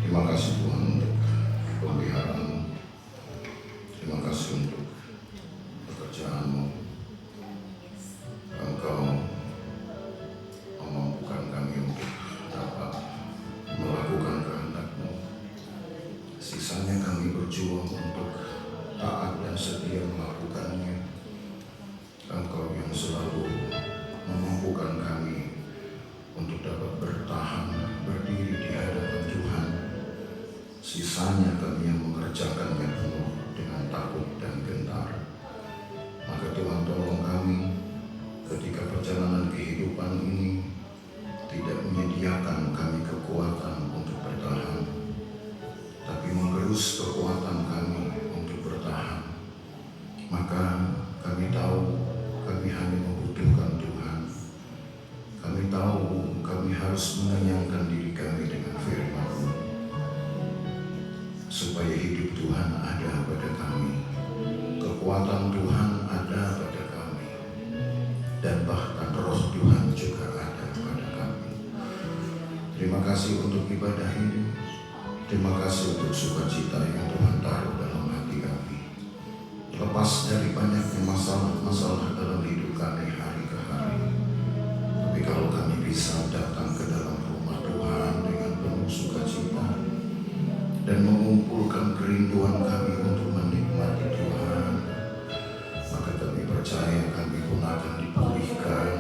Terima kasih Tuhan untuk pemeliharaan. Terima kasih untuk pekerjaan-Mu. Engkau memampukan kami untuk dapat melakukan kehendak-Mu. Sisanya kami berjuang untuk taat dan setia melakukannya. Engkau yang selalu memampukan kami untuk dapat bertahan, berdiri di hadapan Tuhan. Sisanya kami yang mengerjakannya penuh dengan takut dan gentar. Maka Tuhan tolong kami ketika perjalanan kehidupan ini tidak menyediakan kami kekuatan untuk bertahan, tapi mengerus kekuatan kami untuk bertahan. Maka kami tahu kami hanya membutuhkan Tuhan. Kami tahu kami harus mengenyangkan diri kami dengan firman-Mu, supaya hidup Tuhan ada pada kami, kekuatan Tuhan ada pada kami, dan bahkan roh Tuhan juga ada pada kami. Terima kasih untuk ibadah ini. Terima kasih untuk sukacita yang Tuhan taruh dalam hati kami. Lepas dari banyaknya masalah-masalah dalam hidup kami hari ke hari, tapi kalau kami bisa datang ke dalam rumah Tuhan dengan penuh sukacita dan mengumpulkan kerinduan kami untuk menikmati Tuhan, maka kami percaya kami pun akan dipulihkan.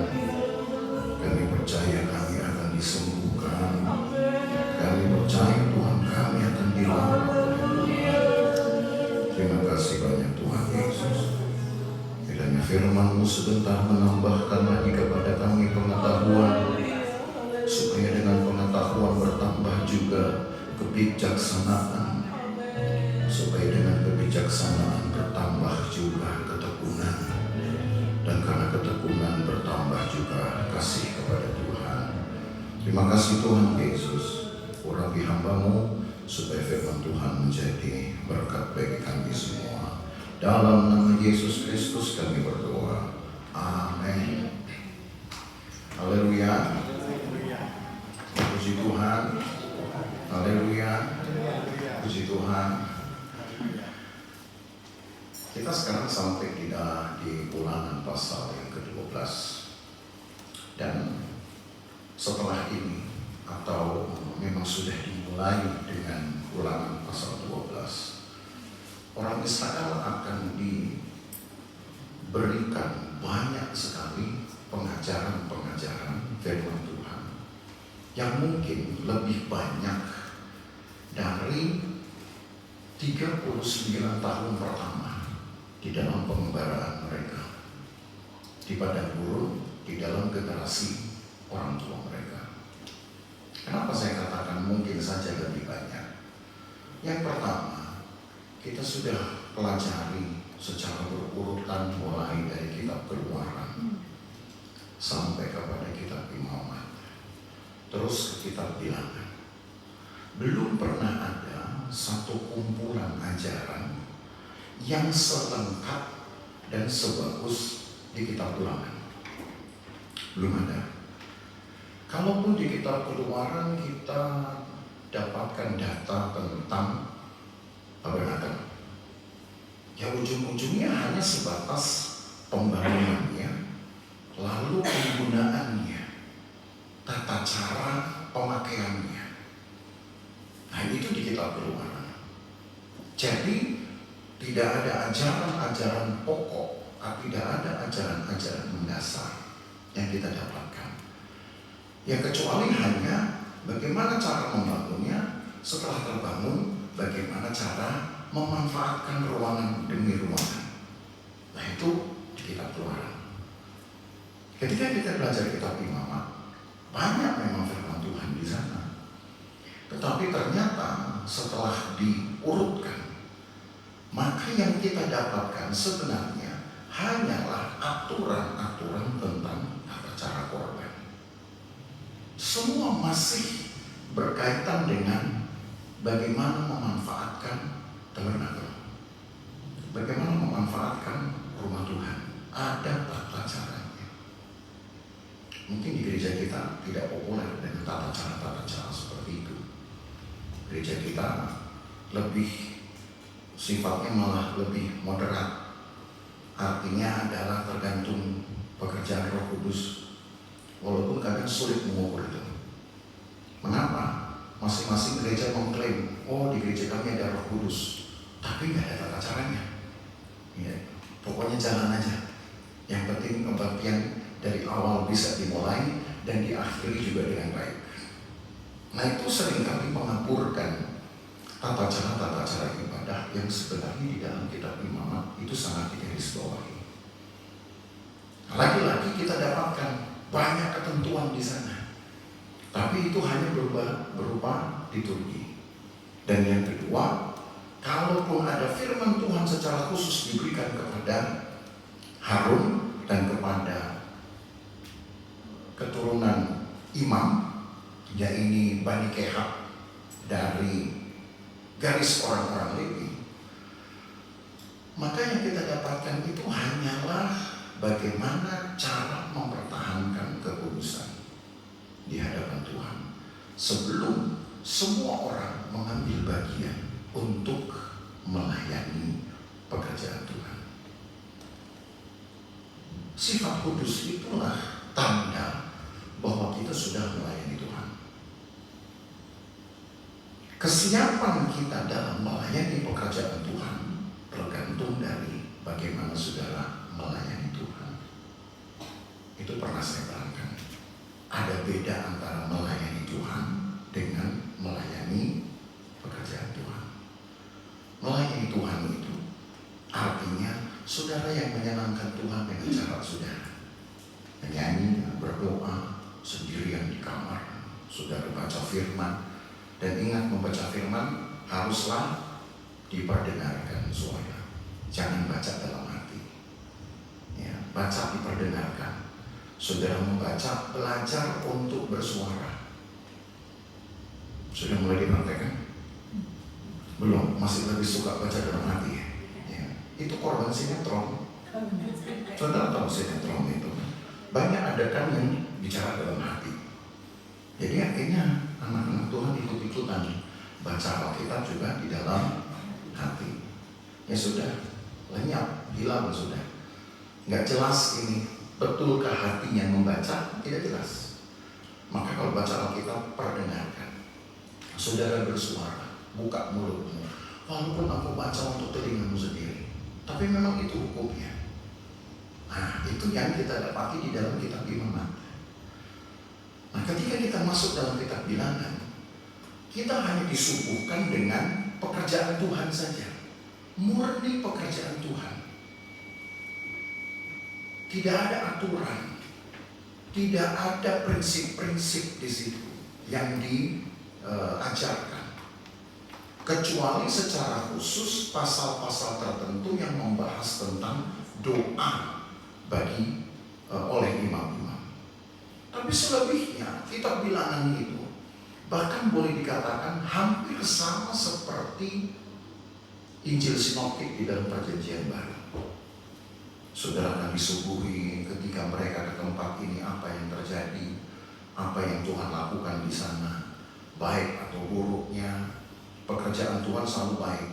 Kami percaya kami akan disembuhkan. Kami percaya Tuhan kami akan dirawat oleh Tuhan. Terima kasih banyak Tuhan Yesus. Kiranya firman-Mu sebentar menambahkan lagi kepada kami pengetahuan, supaya dengan pengetahuan bertambah juga kebijaksanaan, supaya dengan kebijaksanaan bertambah juga ketekunan, dan karena ketekunan bertambah juga kasih kepada Tuhan. Terima kasih Tuhan Yesus. Urapi hamba-Mu supaya firman Tuhan menjadi berkat bagi kami semua. Dalam nama Yesus Kristus kami berdoa. Amin. Haleluya. Puji Tuhan. Haleluya. Puji Tuhan. Kita sekarang sampai di Ulangan pasal yang ke-12. Dan setelah ini, atau memang sudah dimulai dengan Ulangan pasal 12, orang Israel akan diberikan banyak sekali pengajaran-pengajaran firman Tuhan yang mungkin lebih banyak dari 39 tahun pertama di dalam pengembaraan mereka di padang gurun, di dalam generasi orang tua mereka. Kenapa saya katakan mungkin saja lebih banyak? Yang pertama, kita sudah pelajari secara berurutan mulai dari kitab Keluaran sampai kepada kitab Imamat, terus ke kitab Bilangan. Belum pernah ada satu kumpulan ajaran yang selengkap dan sebagus di kitab Ulangan. Belum ada. Kalaupun di kitab Keluaran kita dapatkan data tentang tabernakel, ya ujung-ujungnya hanya sebatas pembangunannya, lalu penggunaannya, tata cara pemakaiannya. Nah, itu di kitab Keluaran. Jadi tidak ada ajaran-ajaran pokok, tidak ada ajaran-ajaran mendasar yang kita dapatkan. Ya kecuali hanya bagaimana cara membangunnya, setelah terbangun bagaimana cara memanfaatkan ruangan demi ruangan. Nah, itu di kitab Keluaran. Ketika kita belajar kitab Imamat, banyak memang firman Tuhan di sana. Tetapi ternyata setelah diurutkan, maka yang kita dapatkan sebenarnya hanyalah aturan-aturan tentang tata cara korban. Semua masih berkaitan dengan bagaimana memanfaatkan tabernakel, bagaimana memanfaatkan rumah Tuhan. Ada tata caranya. Mungkin di gereja kita tidak populer dengan tata cara seperti itu. Gereja kita lebih sifatnya malah lebih moderat. Artinya adalah tergantung pekerjaan Roh Kudus. Walaupun kadang sulit mengukur itu. Mengapa? Masing-masing gereja mengklaim, oh di gereja kami ada Roh Kudus, tapi nggak ada tata caranya. Ya, pokoknya jalan aja. Yang penting kebaktian dari awal bisa dimulai dan diakhiri juga dengan baik. Nah itu seringkali mengaburkan tata cara ibadah yang sebenarnya di dalam kitab Imamat itu sangat digarisbawahi. Lagi-lagi kita dapatkan banyak ketentuan di sana, tapi itu hanya berupa liturgi. Dan yang kedua, kalaupun ada firman Tuhan secara khusus diberikan kepada Harun dan kepada keturunan imam, yaitu Bani Kehat dari garis orang-orang Lewi, maka yang kita dapatkan itu hanyalah bagaimana cara mempertahankan kekudusan di hadapan Tuhan sebelum semua orang mengambil bagian untuk melayani pekerjaan Tuhan. Sifat kudus itulah tanda bahwa kita sudah melayani Tuhan. Kesiapan kita dalam melayani pekerjaan Tuhan tergantung dari bagaimana saudara melayani Tuhan. Itu pernah saya terangkan. Ada beda antara melayani Tuhan dengan melayani pekerjaan Tuhan. Melayani Tuhan itu artinya saudara yang menyenangkan Tuhan dengan cara saudara menyanyi, berdoa sendirian di kamar, saudara baca firman. Dan ingat, membaca firman haruslah diperdengarkan suara, jangan baca dalam hati. Ya, baca diperdengarkan. Saudara membaca, belajar untuk bersuara. Sudah mulai dipraktekkan? Belum, masih lebih suka baca dalam hati. Ya, itu korban sinetron. Saudara tahu sinetron itu? Banyak adegan yang bicara dalam hati. Jadi akhirnya anak-anak Tuhan ikut-ikutan baca Alkitab juga di dalam hati. Ya sudah, lenyap, hilang sudah. Nggak jelas ini, betulkah hatinya membaca? Tidak jelas. Maka kalau baca Alkitab, perdengarkan. Saudara bersuara, buka mulutmu. Walaupun aku baca untuk telingamu sendiri, tapi memang itu hukumnya. Nah, itu yang kita dapati di dalam kitab Imamat. Nah, ketika kita masuk dalam kitab Bilangan, kita hanya disuguhkan dengan pekerjaan Tuhan saja, murni pekerjaan Tuhan. Tidak ada aturan, tidak ada prinsip-prinsip di situ yang diajarkan, kecuali secara khusus pasal-pasal tertentu yang membahas tentang doa bagi oleh imam-imam. Tapi selebihnya kitab Bilangan itu bahkan boleh dikatakan hampir sama seperti Injil Sinoptik di dalam Perjanjian Baru. Saudara akan disuguhi ketika mereka ke tempat ini apa yang terjadi, apa yang Tuhan lakukan di sana, baik atau buruknya. Pekerjaan Tuhan selalu baik,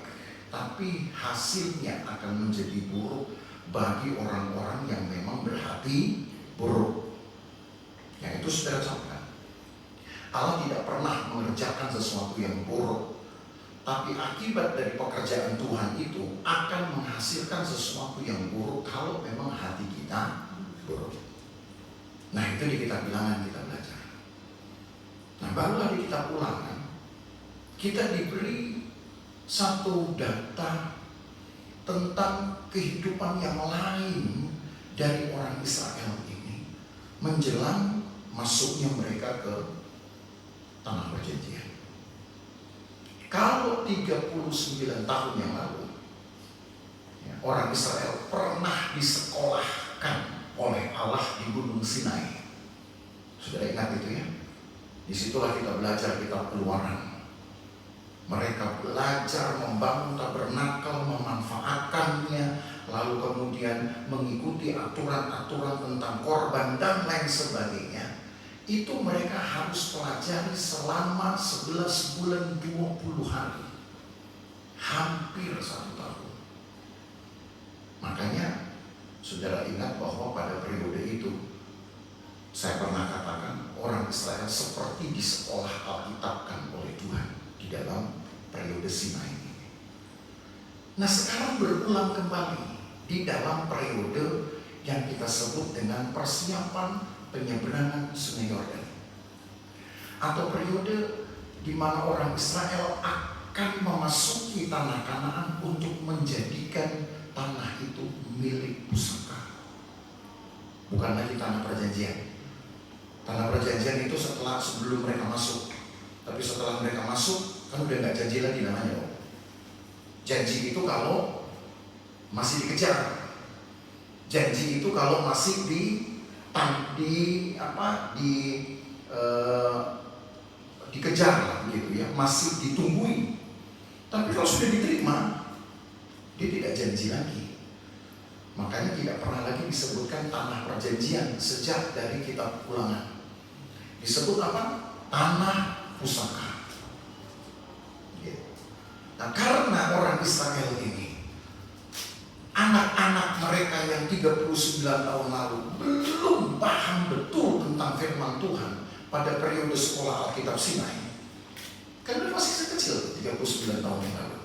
tapi hasilnya akan menjadi buruk bagi orang-orang yang memang berhati buruk. Yang itu saudara camkan. Allah tidak pernah mengerjakan sesuatu yang buruk, tapi akibat dari pekerjaan Tuhan itu akan menghasilkan sesuatu yang buruk kalau memang hati kita buruk. Nah, itu di kitab Bilangan kita belajar. Nah, barulah di kitab Ulangan kita diberi satu data tentang kehidupan yang lain dari orang Israel ini menjelang masuknya mereka ke tanah perjanjian. Kalau 39 tahun yang lalu orang Israel pernah disekolahkan oleh Allah di Gunung Sinai, sudah ingat itu ya? Disitulah kita belajar kitab Keluaran. Mereka belajar membangun tabernakel, memanfaatkannya, lalu kemudian mengikuti aturan-aturan tentang korban dan lain sebagainya. itu mereka harus pelajari selama 11 bulan 20 hari. Hampir 1 tahun. Makanya saudara ingat bahwa pada periode itu saya pernah katakan orang Israel seperti di sekolah Alkitabkan oleh Tuhan di dalam periode Sinai ini. Nah sekarang berulang kembali di dalam periode yang kita sebut dengan persiapan penyeberangan Sungai Yordan, atau periode di mana orang Israel akan memasuki tanah Kanaan untuk menjadikan tanah itu milik pusaka. Bukan lagi tanah perjanjian. Tanah perjanjian itu sebelum mereka masuk. Tapi setelah mereka masuk, kan udah gak janji lagi namanya. Janji itu kalau masih dikejar. Janji itu kalau masih dikejar lah gitu ya, masih ditunggui. Tapi kalau sudah diterima, dia tidak janji lagi. Makanya tidak pernah lagi disebutkan tanah perjanjian sejak dari kitab Ulangan. Disebut apa? Tanah pusaka. Nah karena orang Israel ini, anak-anak mereka yang 39 tahun lalu belum paham betul tentang firman Tuhan pada periode sekolah Alkitab Sinai. Karena masih kecil 39 tahun yang lalu.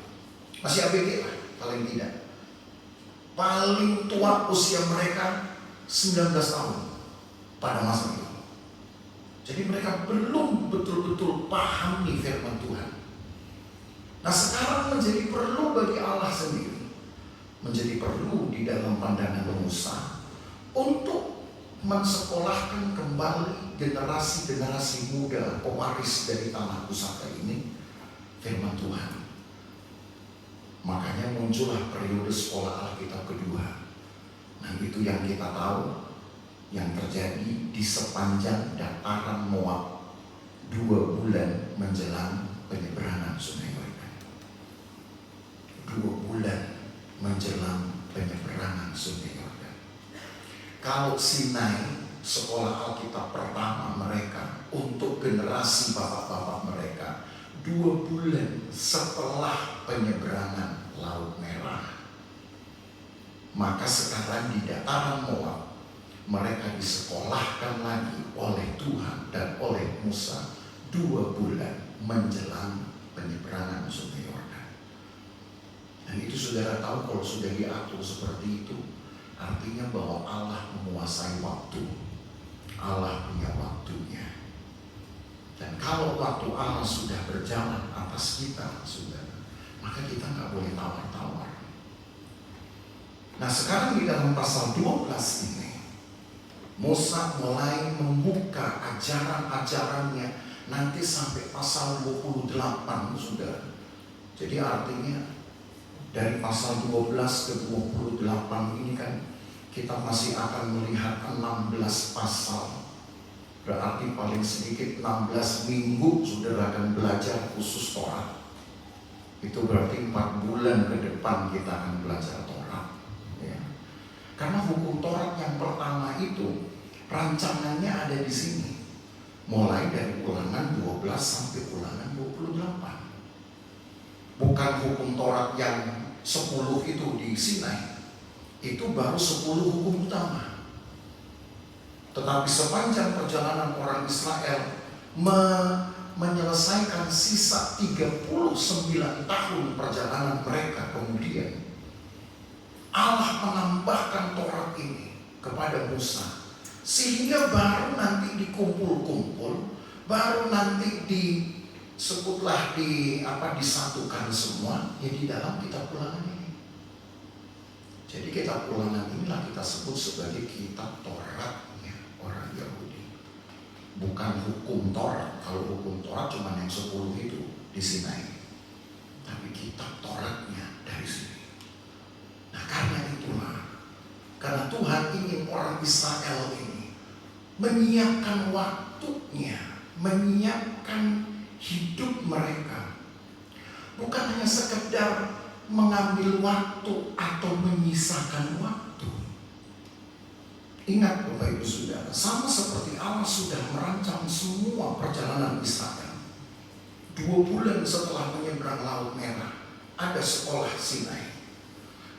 Masih ABG lah paling tidak. Paling tua usia mereka 19 tahun pada masa itu. Jadi mereka belum betul-betul paham nih firman Tuhan. Nah sekarang menjadi perlu bagi Allah sendiri, menjadi perlu di dalam pandangan Musa untuk mensekolahkan kembali generasi-generasi muda pewaris dari tanah pusaka ini firman Tuhan. Makanya muncullah periode sekolah Alkitab kedua. Nah itu yang kita tahu yang terjadi di sepanjang dataran Moab 2 bulan menjelang penyeberangan Sungai Yordan. 2 bulan menjelang penyeberangan Sungai Yordan. Kalau Sinai, sekolah Alkitab pertama mereka untuk generasi bapak-bapak mereka, 2 bulan setelah penyeberangan Laut Merah. Maka sekarang di dataran Moab mereka disekolahkan lagi oleh Tuhan dan oleh Musa 2 bulan menjelang penyeberangan Sungai Yordan. Dan itu saudara tahu kalau sudah diatur seperti itu, artinya bahwa Allah menguasai waktu. Allah punya waktunya. Dan kalau waktu Allah sudah berjalan atas kita, saudara, maka kita nggak boleh tawar-tawar. Nah sekarang di dalam pasal 12 ini, Musa mulai membuka ajaran-ajarannya nanti sampai pasal 28, saudara. Jadi artinya dari pasal 12 ke 28 ini kan kita masih akan melihat 16 pasal. Berarti paling sedikit 16 minggu saudara akan belajar khusus Torah. Itu berarti 4 bulan ke depan kita akan belajar Torah ya. Karena hukum Torah yang pertama itu rancangannya ada di sini. Mulai dari Ulangan 12 sampai Ulangan 28. Bukan hukum Torah yang 10 itu di Sinai. Itu baru 10 hukum utama. Tetapi sepanjang perjalanan orang Israel menyelesaikan sisa 39 tahun perjalanan mereka kemudian, Allah menambahkan Taurat ini kepada Musa. Sehingga baru nanti dikumpul-kumpul, baru nanti disatukan semua ya di dalam kitab Ulangan ini. Jadi kitab Ulangan inilah kita sebut sebagai kitab Tauratnya orang Yahudi. Bukan hukum Taurat. Kalau hukum Taurat cuma yang 10 itu di Sinai. Tapi kitab Tauratnya dari sini. Nah karena itulah, karena Tuhan ingin orang Israel ini menyiapkan waktunya, menyiapkan hidup mereka. Bukan hanya sekedar mengambil waktu atau menyisakan waktu. Ingat Bapak Ibu Saudara, sama seperti Allah sudah merancang semua perjalanan Israel. 2 bulan setelah menyeberang Laut Merah, ada sekolah Sinai.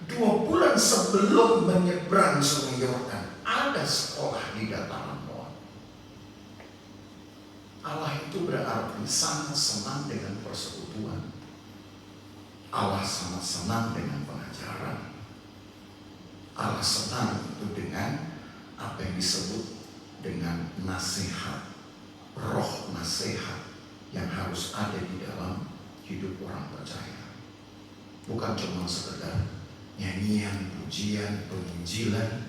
2 bulan sebelum menyeberang Sungai Yordan, ada sekolah di dataran Moab. Allah itu berarti sangat senang dengan persekutuan. Allah sangat senang dengan pengajaran. Allah senang itu dengan apa yang disebut dengan nasihat, roh nasihat yang harus ada di dalam hidup orang percaya. Bukan cuma sekedar nyanyian, pujian, penginjilan.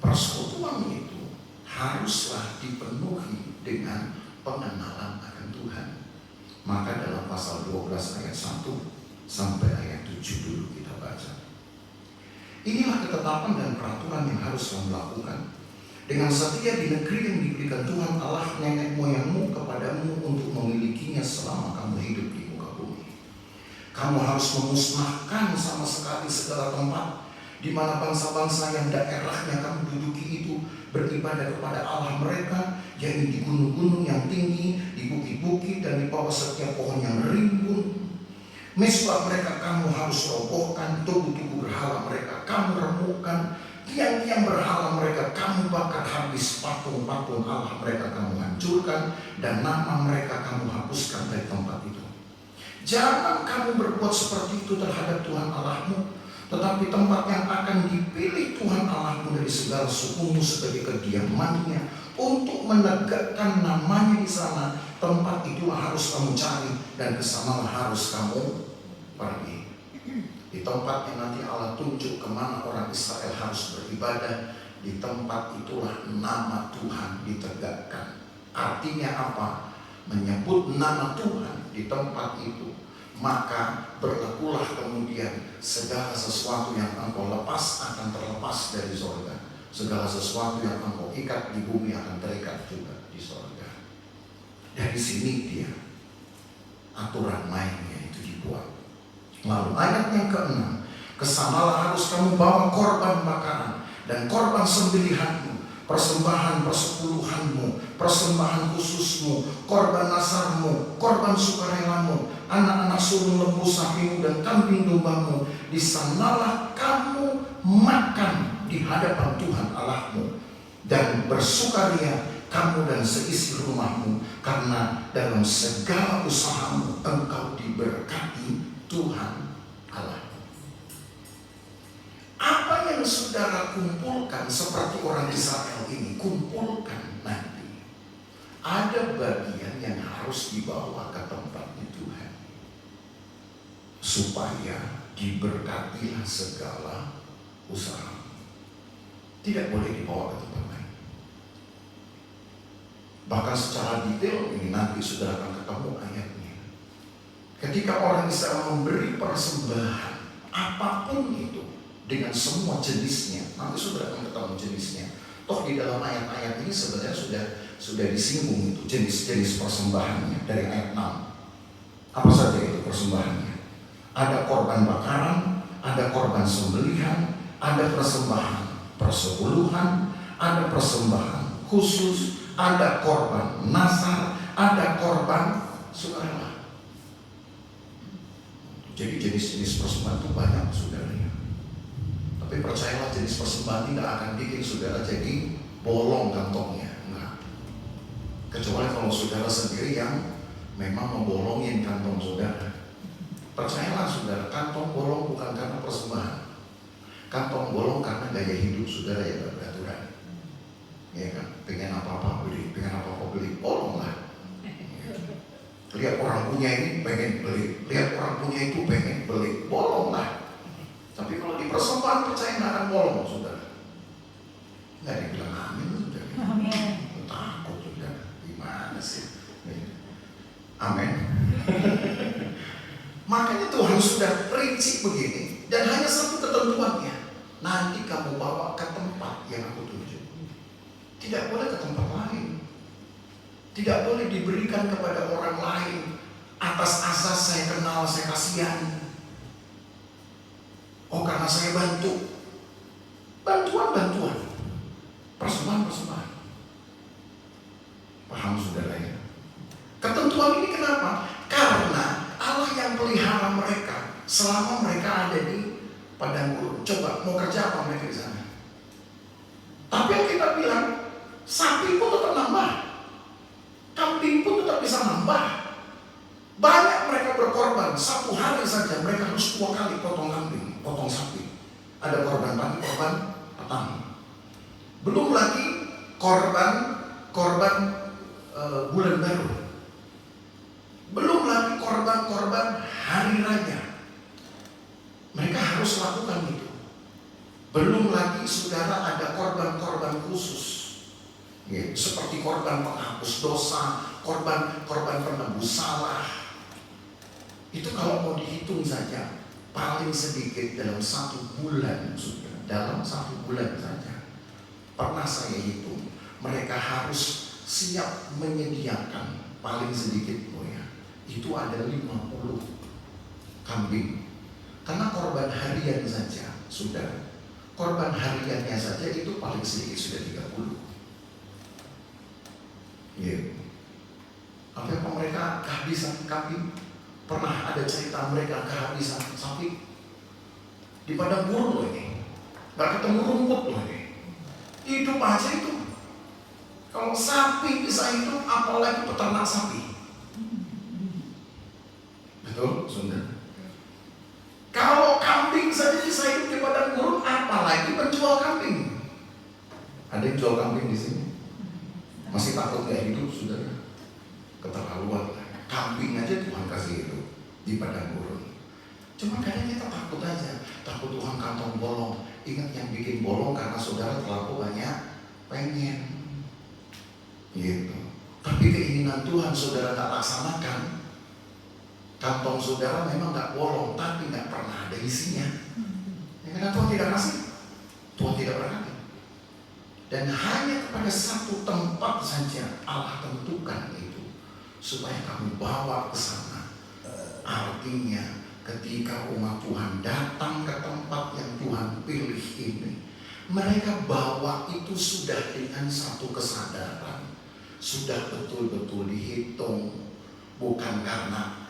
Persekutuan itu haruslah dipenuhi dengan pengenalan akan Tuhan. Maka dalam pasal 12 ayat 1 sampai ayat 7 dulu kita baca. Inilah ketetapan dan peraturan yang harus kamu lakukan dengan setia di negeri yang diberikan Tuhan Allah nenek moyangmu kepadamu untuk memilikinya selama kamu hidup di muka bumi. Kamu harus memusnahkan sama sekali segala tempat di mana bangsa-bangsa yang daerahnya kamu duduki itu beribadah kepada Allah mereka, yaitu di gunung-gunung yang tinggi, di bukit-bukit, dan di bawah setiap pohon yang rimbun. Mezbah mereka kamu harus robohkan, tugu-tugu berhala mereka kamu remukkan, tiang-tiang berhala mereka kamu bakar habis, patung-patung Allah mereka kamu hancurkan, dan nama mereka kamu hapuskan dari tempat itu. Jangan kamu berbuat seperti itu terhadap Tuhan Allahmu, tetapi tempat yang akan dipilih Tuhan Allahmu dari segala sukumu sebagai kediamannya untuk menegakkan namanya di sana, tempat itulah harus kamu cari dan kesanalah harus kamu pergi. Di tempat yang nanti Allah tunjuk kemana orang Israel harus beribadah, di tempat itulah nama Tuhan ditegakkan. Artinya apa? Menyebut nama Tuhan di tempat itu, maka berlakulah kemudian segala sesuatu yang engkau lepas akan terlepas dari surga. Segala sesuatu yang engkau ikat di bumi akan terikat juga di surga. Dari sini dia aturan mainnya itu dibuat. Lalu ayat yang ke-6, kesanalah harus kamu bawa korban bakaran dan korban sembelihanmu, persembahan persepuluhanmu, persembahan khususmu, korban nasarmu, korban sukarelamu, anak-anak sulung lembu sapimu dan kambing dombamu. Di sanalah kamu makan di hadapan Tuhan Allahmu dan bersukaria kamu dan seisi rumahmu, karena dalam segala usahamu engkau diberkati Tuhan Allah. Apa yang saudara kumpulkan seperti orang Israel ini, kumpulkan nanti. Ada bagian yang harus dibawa ke tempatnya Tuhan, supaya diberkatilah segala usaha. Tidak boleh dibawa ke tempat lain. Bahkan secara detail ini nanti saudara akan ketemu ayatnya. Ketika orang Israel memberi persembahan apapun itu dengan semua jenisnya, nanti saudara akan ketemu jenisnya. Toh di dalam ayat-ayat ini sebenarnya sudah disinggung itu jenis-jenis persembahannya dari ayat 6. Apa saja itu persembahannya? Ada korban bakaran, ada korban sembelihan, ada persembahan persepuluhan, ada persembahan khusus, ada korban nasar, ada korban sukarela. Jadi jenis-jenis persembahan itu banyak saudaranya. Tapi percayalah, jenis persembahan tidak akan bikin saudara jadi bolong kantongnya. Enggak. Kecuali kalau saudara sendiri yang memang membolongin kantong saudara. Percayalah saudara, kantong bolong bukan karena persembahan. Kantong bolong karena gaya hidup saudara yang beraturan. Ya kan, pengen apa-apa beli, bolong lah. Lihat orang punya ini pengen beli, lihat orang punya itu pengen beli, bolong lah. Tapi kalau di persembahan percaya nggak akan bolong saudara. Nggak dibilang amin saudara. Amin. Takut saudara, gimana sih? Amin. Makanya Tuhan sudah rinci begini, dan hanya satu ketentuannya. Nanti kamu bawa ke tempat yang aku tunjuk. Tidak boleh ke tempat lain. Tidak boleh diberikan kepada orang lain atas asas saya kenal, saya kasihan. Oh, karena saya bantu. Bantuan. persembahan. Paham saudara ya? Ketentuan ini kenapa? Karena Allah yang pelihara mereka selama mereka ada di padang gurun. Coba mau kerja apa mereka di sana? Tapi yang kita bilang, sapi pun tetap nambah, kambing pun tetap bisa nambah. Banyak mereka berkorban. Satu hari saja mereka harus 2 kali potong kambing, potong sapi. Ada korban pagi, korban petang. Belum lagi korban bulan baru. Belum lagi korban hari raya. Mereka harus lakukan itu. Belum lagi saudara ada korban khusus, ya, seperti korban penghapus dosa, korban penebus salah. Itu kalau mau dihitung saja paling sedikit dalam 1 bulan, saudara. Dalam 1 bulan saja pernah saya hitung, mereka harus siap menyediakan paling sedikit itu ada 50 kambing. Karena korban harian saja, saudara, korban hariannya saja itu paling sedikit sudah 30. Ya. Apa mereka kehabisan kambing? Pernah ada cerita mereka kehabisan sapi di padang gurun loh ini, nggak ketemu rumput loh ini. Hidup aja itu. Kalau sapi bisa hidup, apalagi peternak sapi. Betul, saudara. Kalau kambing saja bisa hidup di padang gurun, apalagi penjual kambing. Ada yang jual kambing di sini? Masih takut gak hidup, saudara? Keterlaluan. Kambing aja Tuhan kasih hidup di padang gurun. Cuma kadang kita takut aja, takut Tuhan kantong bolong. Ingat yang bikin bolong karena saudara terlalu banyak pengen. Gitu. Tapi keinginan Tuhan saudara tak laksanakan. Kantong saudara memang gak bolong, tapi gak pernah ada isinya. Ya, karena Tuhan tidak kasih, Tuhan tidak berkati. Dan hanya kepada satu tempat saja Allah tentukan itu, supaya kamu bawa ke sana. Artinya ketika umat Tuhan datang ke tempat yang Tuhan pilih ini, mereka bawa itu sudah dengan satu kesadaran, sudah betul-betul dihitung, bukan karena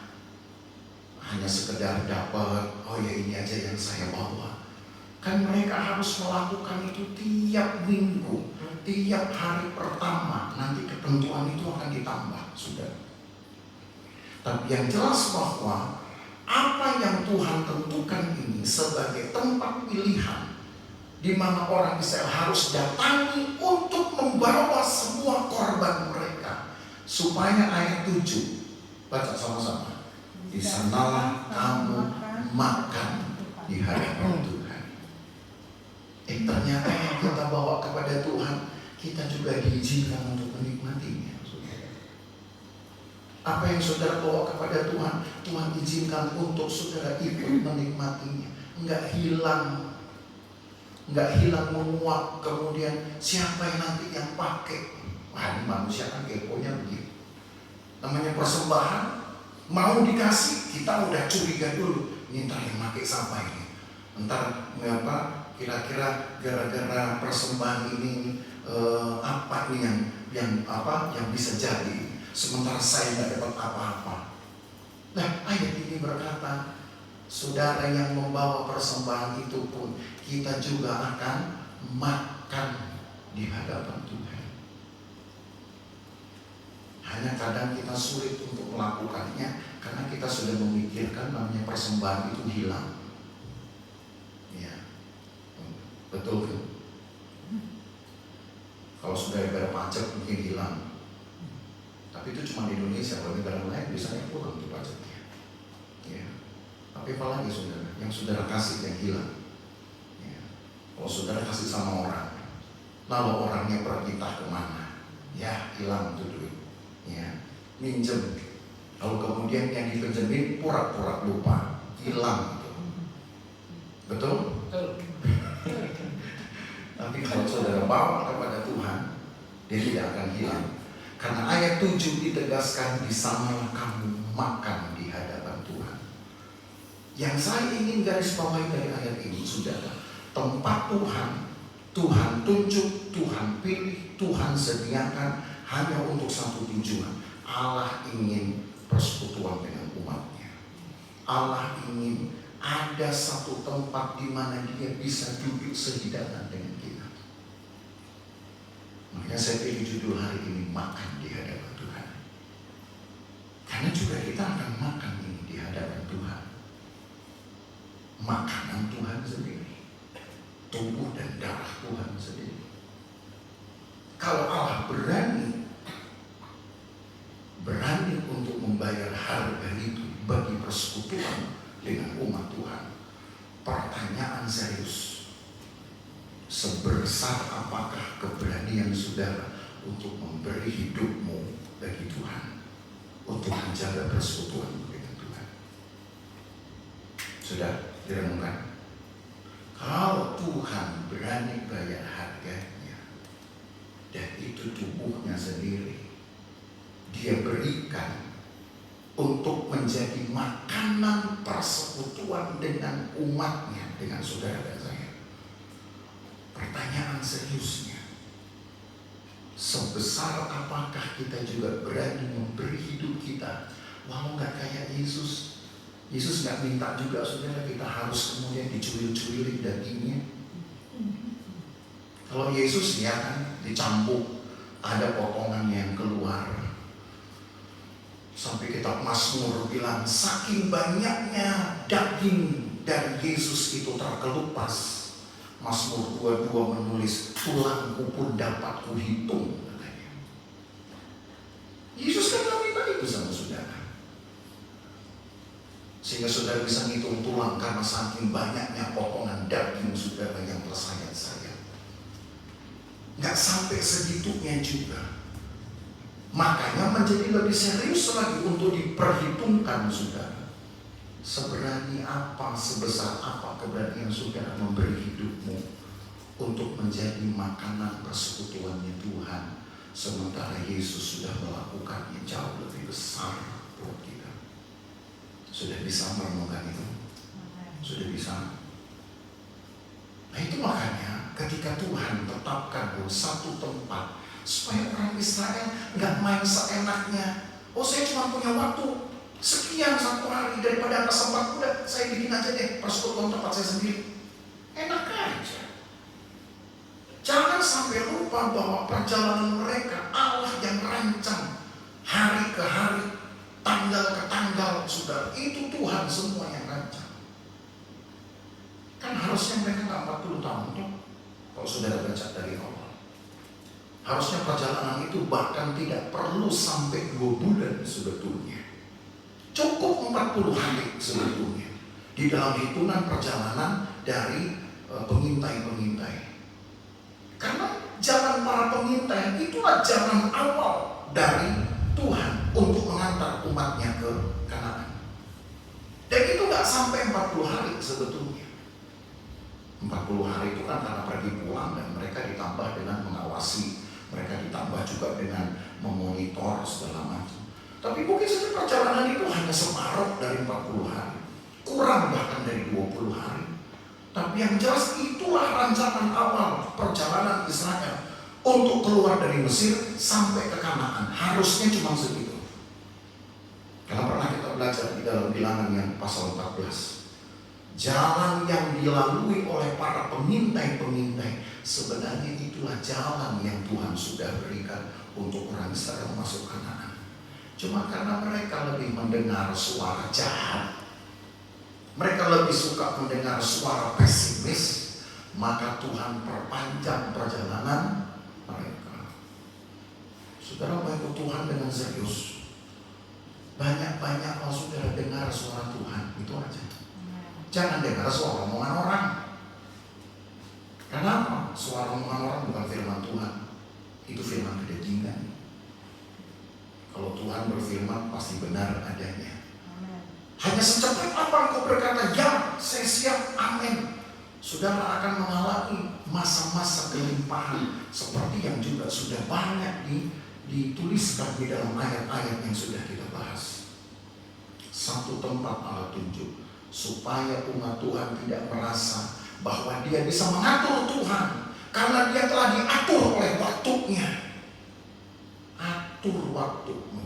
hanya sekedar dapat, oh ya ini aja yang saya bawa. Kan mereka harus melakukan itu tiap minggu, tiap hari pertama. Nanti ketentuan itu akan ditambah, sudah. Tapi yang jelas bahwa apa yang Tuhan tentukan ini sebagai tempat pilihan, di mana orang Israel harus datangi untuk membawa semua korban mereka, supaya ayat 7 baca sama-sama. Di sanalah kamu makan di hadapan Tuhan. Ternyata yang kita bawa kepada Tuhan, kita juga diizinkan untuk menikmatinya. Apa yang saudara bawa kepada Tuhan, Tuhan izinkan untuk saudara ikut menikmatinya. Enggak hilang menguap. Kemudian siapa yang nanti yang pakai? Wah, ini manusia kan keponya begitu. Namanya persembahan, mau dikasih, kita udah curiga dulu. Ini ntar yang pakai siapa ini? Ntar kira-kira gara-gara persembahan ini apa nih yang bisa jadi? Sementara saya nggak dapat apa-apa. Nah, ayat ini berkata, saudara yang membawa persembahan itu pun kita juga akan makan di hadapan Tuhan. Hanya kadang kita sulit untuk melakukannya karena kita sudah memikirkan namanya persembahan itu hilang. Ya, betul kan? Kalau sudah ibadah pajak mungkin hilang. Tapi itu cuma di Indonesia, kalau negara lain biasanya pulang tuh pajaknya. Ya. Tapi apalagi saudara, yang saudara kasih yang hilang. Ya. Kalau saudara kasih sama orang, lalu orangnya pergi entah kemana, ya hilang tuh duit. Ya, minjem. Lalu kemudian yang dipinjemin pura-pura lupa, hilang gitu. Betul? Tapi kalau saudara bawa kepada Tuhan, dia tidak akan hilang. Karena ayat 7 ditegaskan, di sanalah kamu makan di hadapan Tuhan. Yang saya ingin garis bawahi dari ayat ini, saudara, tempat Tuhan Tuhan tunjuk, Tuhan pilih, Tuhan sediakan hanya untuk satu tujuan. Allah ingin persekutuan dengan umatnya. Allah ingin ada satu tempat di mana dia bisa duduk sehidangan dengan kita. Makanya saya pilih judul hari ini, makan di hadapan Tuhan. Karena juga kita akan makan ini di hadapan Tuhan. Makanan Tuhan sendiri, tubuh dan darah Tuhan sendiri. Kalau Allah berani untuk membayar harga itu bagi persekutuan dengan umat Tuhan, pertanyaan serius, sebesar apakah keberanian saudara untuk memberi hidupmu bagi Tuhan, untuk menjaga persekutuan dengan Tuhan? Sudah direnungkan? Kalau Tuhan berani bayar harganya, dan itu tubuhnya sendiri, dia berikan untuk menjadi makanan persekutuan dengan umatnya, dengan saudara dan saya. Pertanyaan seriusnya, sebesar apakah kita juga berani memberi hidup kita, walau gak kayak Yesus? Yesus gak minta juga saudara kita harus kemudian dicuil-cuilin dagingnya. Kalau Yesus ya kan dicambuk, ada potongan yang keluar. Sampai kitab Mazmur bilang, saking banyaknya daging dari Yesus itu terkelupas. Mazmur 22 menulis, tulangku pun dapat kuhitung, katanya. Yesus kan gak minta itu sama saudara, sehingga saudara bisa ngitung tulang karena saking banyaknya potongan daging saudara yang tersayat-sayat. Gak sampai segitunya juga. Makanya menjadi lebih serius lagi untuk diperhitungkan saudara. Seberani apa, sebesar apa keberanian saudara memberi hidupmu untuk menjadi makanan persekutuannya Tuhan, sementara Yesus sudah melakukannya jauh lebih besar buat kita. Sudah bisa merenungkan itu? Sudah bisa? Nah itu makanya ketika Tuhan tetapkan satu tempat supaya orang Israel nggak main seenaknya. Oh saya cuma punya waktu sekian satu hari, daripada kesempatan udah saya bikin aja deh persekutuan tempat saya sendiri. Enak aja. Jangan sampai lupa bahwa perjalanan mereka Allah yang rancang hari ke hari, tanggal ke tanggal, saudara. Itu Tuhan semua yang rancang. Kan harusnya mereka nggak 40 tahun tuh, kalau saudara baca dari awal. Harusnya perjalanan itu bahkan tidak perlu sampai 2 bulan sebetulnya. Cukup 40 hari sebetulnya. Di dalam hitungan perjalanan dari pengintai-pengintai. Karena jalan para pengintai itulah jalan awal dari Tuhan untuk mengantar umatnya ke Kanaan. Dan itu gak sampai 40 hari sebetulnya. 40 hari itu kan karena pergi pulang dan mereka ditambah dengan mengawasi. Mereka ditambah juga dengan memonitor segala macam. Tapi mungkin saja perjalanan itu hanya separuh dari 40 hari. Kurang bahkan dari 20 hari. Tapi yang jelas itulah rancangan awal perjalanan Israel untuk keluar dari Mesir sampai ke Kanaan. Harusnya cuma segitu. Karena pernah kita belajar di dalam Bilangan yang pasal 14. Jalan yang dilalui oleh para pengintai-pengintai, sebenarnya itulah jalan yang Tuhan sudah berikan untuk orang Israel masuk Kanaan. Cuma karena mereka lebih mendengar suara jahat, mereka lebih suka mendengar suara pesimis, maka Tuhan perpanjang perjalanan mereka. Saudara mau ikut Tuhan dengan serius, banyak-banyak kalau saudara dengar suara Tuhan, itu aja. Jangan dengar suara omongan orang. Kenapa? Suara omongan orang bukan firman Tuhan. Itu firman kedajingan. Kalau Tuhan berfirman pasti benar adanya. Hanya secepat apa engkau berkata, ya saya siap, amin, saudara akan mengalami masa-masa kelimpahan seperti yang juga sudah banyak dituliskan di dalam ayat-ayat yang sudah kita bahas. Satu tempat Allah tunjuk supaya umat Tuhan tidak merasa bahwa dia bisa mengatur Tuhan Karena dia telah diatur oleh waktunya. Atur waktumu.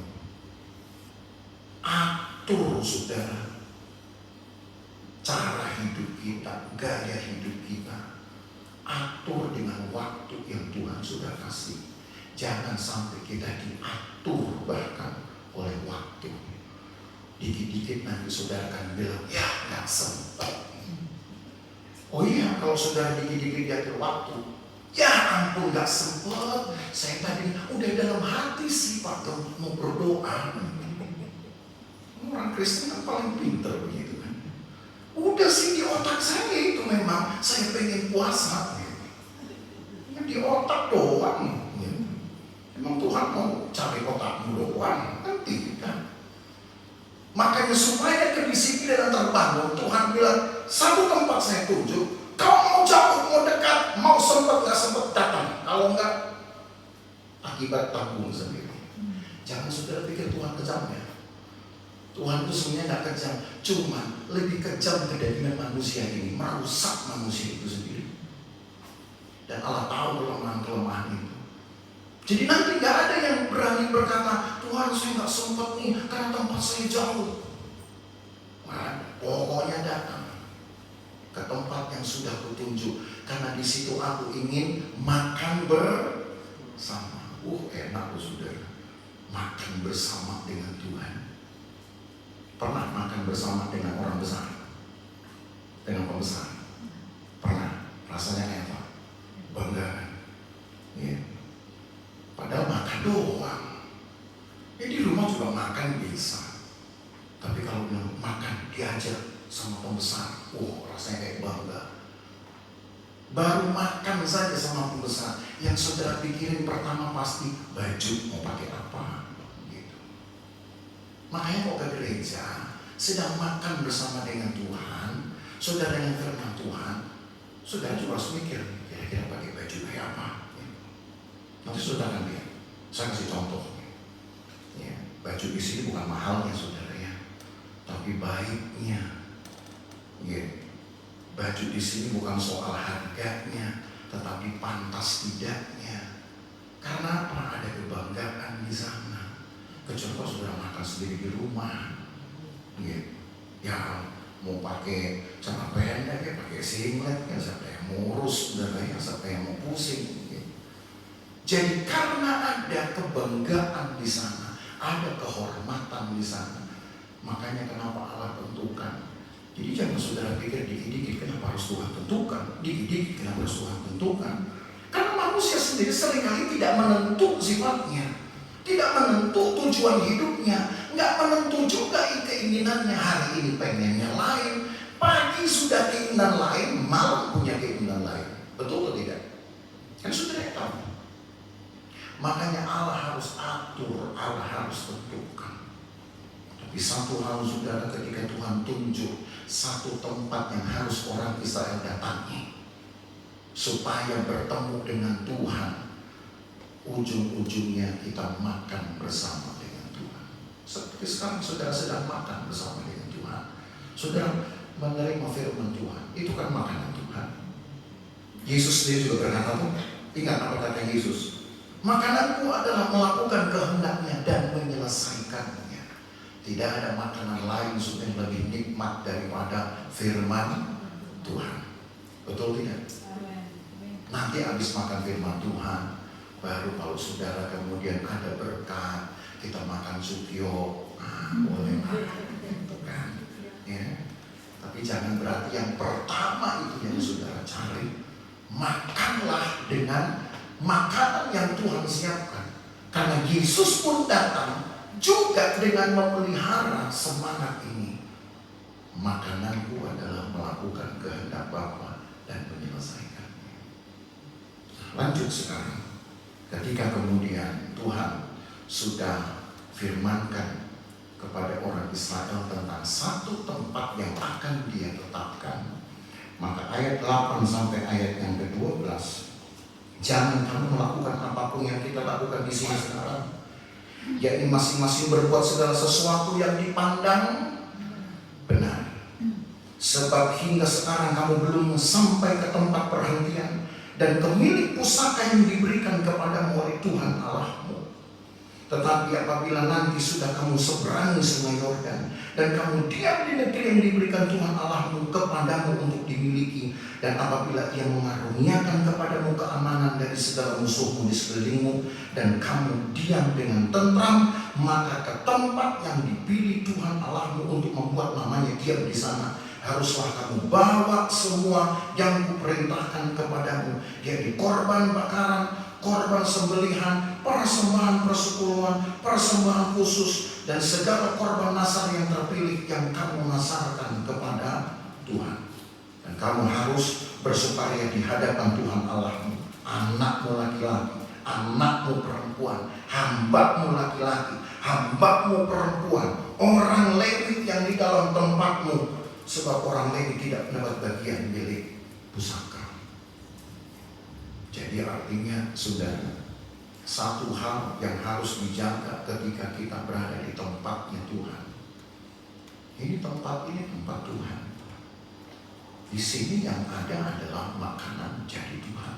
Atur saudara cara hidup kita, gaya hidup kita. Atur dengan waktu yang Tuhan sudah kasih. Jangan sampai kita diatur bahkan oleh waktu. Dikit-dikit nanti saudara akan bilang, ya gak sempat. Oh iya, kalau saudara dikit-dikit diatur waktu, ya ampun gak sempat. Saya tadi udah dalam hati sih Pak mau berdoa. Orang Kristen kan paling pintar begitu kan. Udah sih di otak saya itu memang saya pengen puasa. Ya, di otak doang. Ya. Emang Tuhan mau cari otakmu doang? Kan tidak. Makanya supaya kedisiplinan terbangun, Tuhan bilang, satu tempat saya tunjuk. Kau mau jauh, mau dekat, mau sempat gak sempat datang. Kalau enggak, akibat tanggung sendiri. Jangan saudara pikir Tuhan kejam ya. Tuhan itu sebenarnya gak kejam, cuman lebih kejam kedadian manusia ini, merusak manusia itu sendiri. Dan Allah tahu kelemahan-kelemahan itu. Jadi nanti gak ada yang berani berkata, Tuhan saya gak sempat nih karena tempat saya jauh. Nah, pokoknya datang ke tempat yang sudah kutunjuk, karena di situ aku ingin makan bersama. Enak loh saudara, makan bersama dengan Tuhan. Pernah makan bersama dengan orang besar, dengan pembesar? Pernah? Rasanya kayak apa? Bangga kan? Ya. Padahal makan doang. Ya di rumah juga makan bisa. Tapi kalau bilang makan diajak sama pembesar, rasanya kayak bangga. Baru makan saja sama pembesar, yang saudara pikirin pertama pasti baju mau pakai apa. Makanya kok ke gereja sedang makan bersama dengan Tuhan, saudara yang firman Tuhan, saudara juga harus mikir kira-kira pakai baju kayak apa. Nanti saudara akan lihat. Saya kasih contoh. Ya, baju di sini bukan mahalnya saudara ya, tapi baiknya. Ya, baju di sini bukan soal harganya, tetapi pantas tidaknya. Karena apa? Ada kebanggaan di sana. Kecuali sudah makan sendiri di rumah, ya mau pakai celana pendek, ya pakai singlet, ya siapa yang ngurus, saudara ya siapa yang mau pusing. Jadi karena ada kebanggaan di sana, ada kehormatan di sana, makanya kenapa Allah tentukan. Jadi jangan saudara pikir dikit-dikit kenapa harus Tuhan tentukan, dikit-dikit kenapa harus Tuhan tentukan. Karena manusia sendiri seringkali tidak menentu sifatnya. Tidak menentu tujuan hidupnya, nggak menentu juga keinginannya. Hari ini pengennya lain, pagi sudah keinginan lain, malam punya keinginan lain. Betul atau tidak? Kan sudah tahu. Makanya Allah harus atur, Allah harus tentukan. Tapi satu hal saudara, ketika Tuhan tunjuk satu tempat yang harus orang Israel datangi supaya bertemu dengan Tuhan, ujung-ujungnya kita makan bersama dengan Tuhan. Seperti sekarang saudara sedang makan bersama dengan Tuhan. Saudara menerima firman Tuhan, itu kan makanan Tuhan. Yesus sendiri juga berkata, ingat apa kata Yesus? Makananku adalah melakukan kehendaknya dan menyelesaikannya. Tidak ada makanan lain yang lebih nikmat daripada firman Tuhan. Betul tidak? Nanti habis makan firman Tuhan, baru kalau saudara kemudian ada berkat, kita makan sukyo, boleh gitu kan? Ya. Tapi jangan berarti yang pertama itu yang saudara cari. Makanlah dengan makanan yang Tuhan siapkan. Karena Yesus pun datang juga dengan memelihara semangat ini. Makananku adalah melakukan kehendak Bapa dan menyelesaikannya. Lanjut sekarang. Ketika kemudian Tuhan sudah firmankan kepada orang Israel tentang satu tempat yang akan Dia tetapkan, maka ayat 8 sampai ayat yang ke-12, jangan kamu melakukan apapun yang kita lakukan di sini sekarang, yakni masing-masing berbuat segala sesuatu yang dipandang benar. Sebab hingga sekarang kamu belum sampai ke tempat perhentian dan kemilik pusaka yang diberikan kepadamu oleh Tuhan Allahmu. Tetapi apabila nanti sudah kamu seberangi Sungai Yordan dan kamu diam di negeri yang diberikan Tuhan Allahmu kepadamu untuk dimiliki, dan apabila Ia mengaruniakan kepadamu keamanan dari segala musuhmu di sekelilingmu, dan kamu diam dengan tentram, maka ke tempat yang dipilih Tuhan Allahmu untuk membuat namanya diam di sana, haruslah kamu bawa semua yang kuperintahkan kepadamu, yaitu korban bakaran, korban sembelihan, persembahan persepuluhan, persembahan khusus, dan segala korban nasar yang terpilih yang kamu nasarkan kepada Tuhan. Dan kamu harus bersukaria di hadapan Tuhan Allahmu, anakmu laki-laki, anakmu perempuan, hambamu laki-laki, hambamu perempuan, orang Lewi yang di dalam tempatmu, sebab orang Lewi tidak mendapat bagian milik pusaka. Jadi artinya, saudara, satu hal yang harus dijaga ketika kita berada di tempatnya Tuhan. Ini tempat Tuhan. Di sini yang ada adalah makanan dari Tuhan.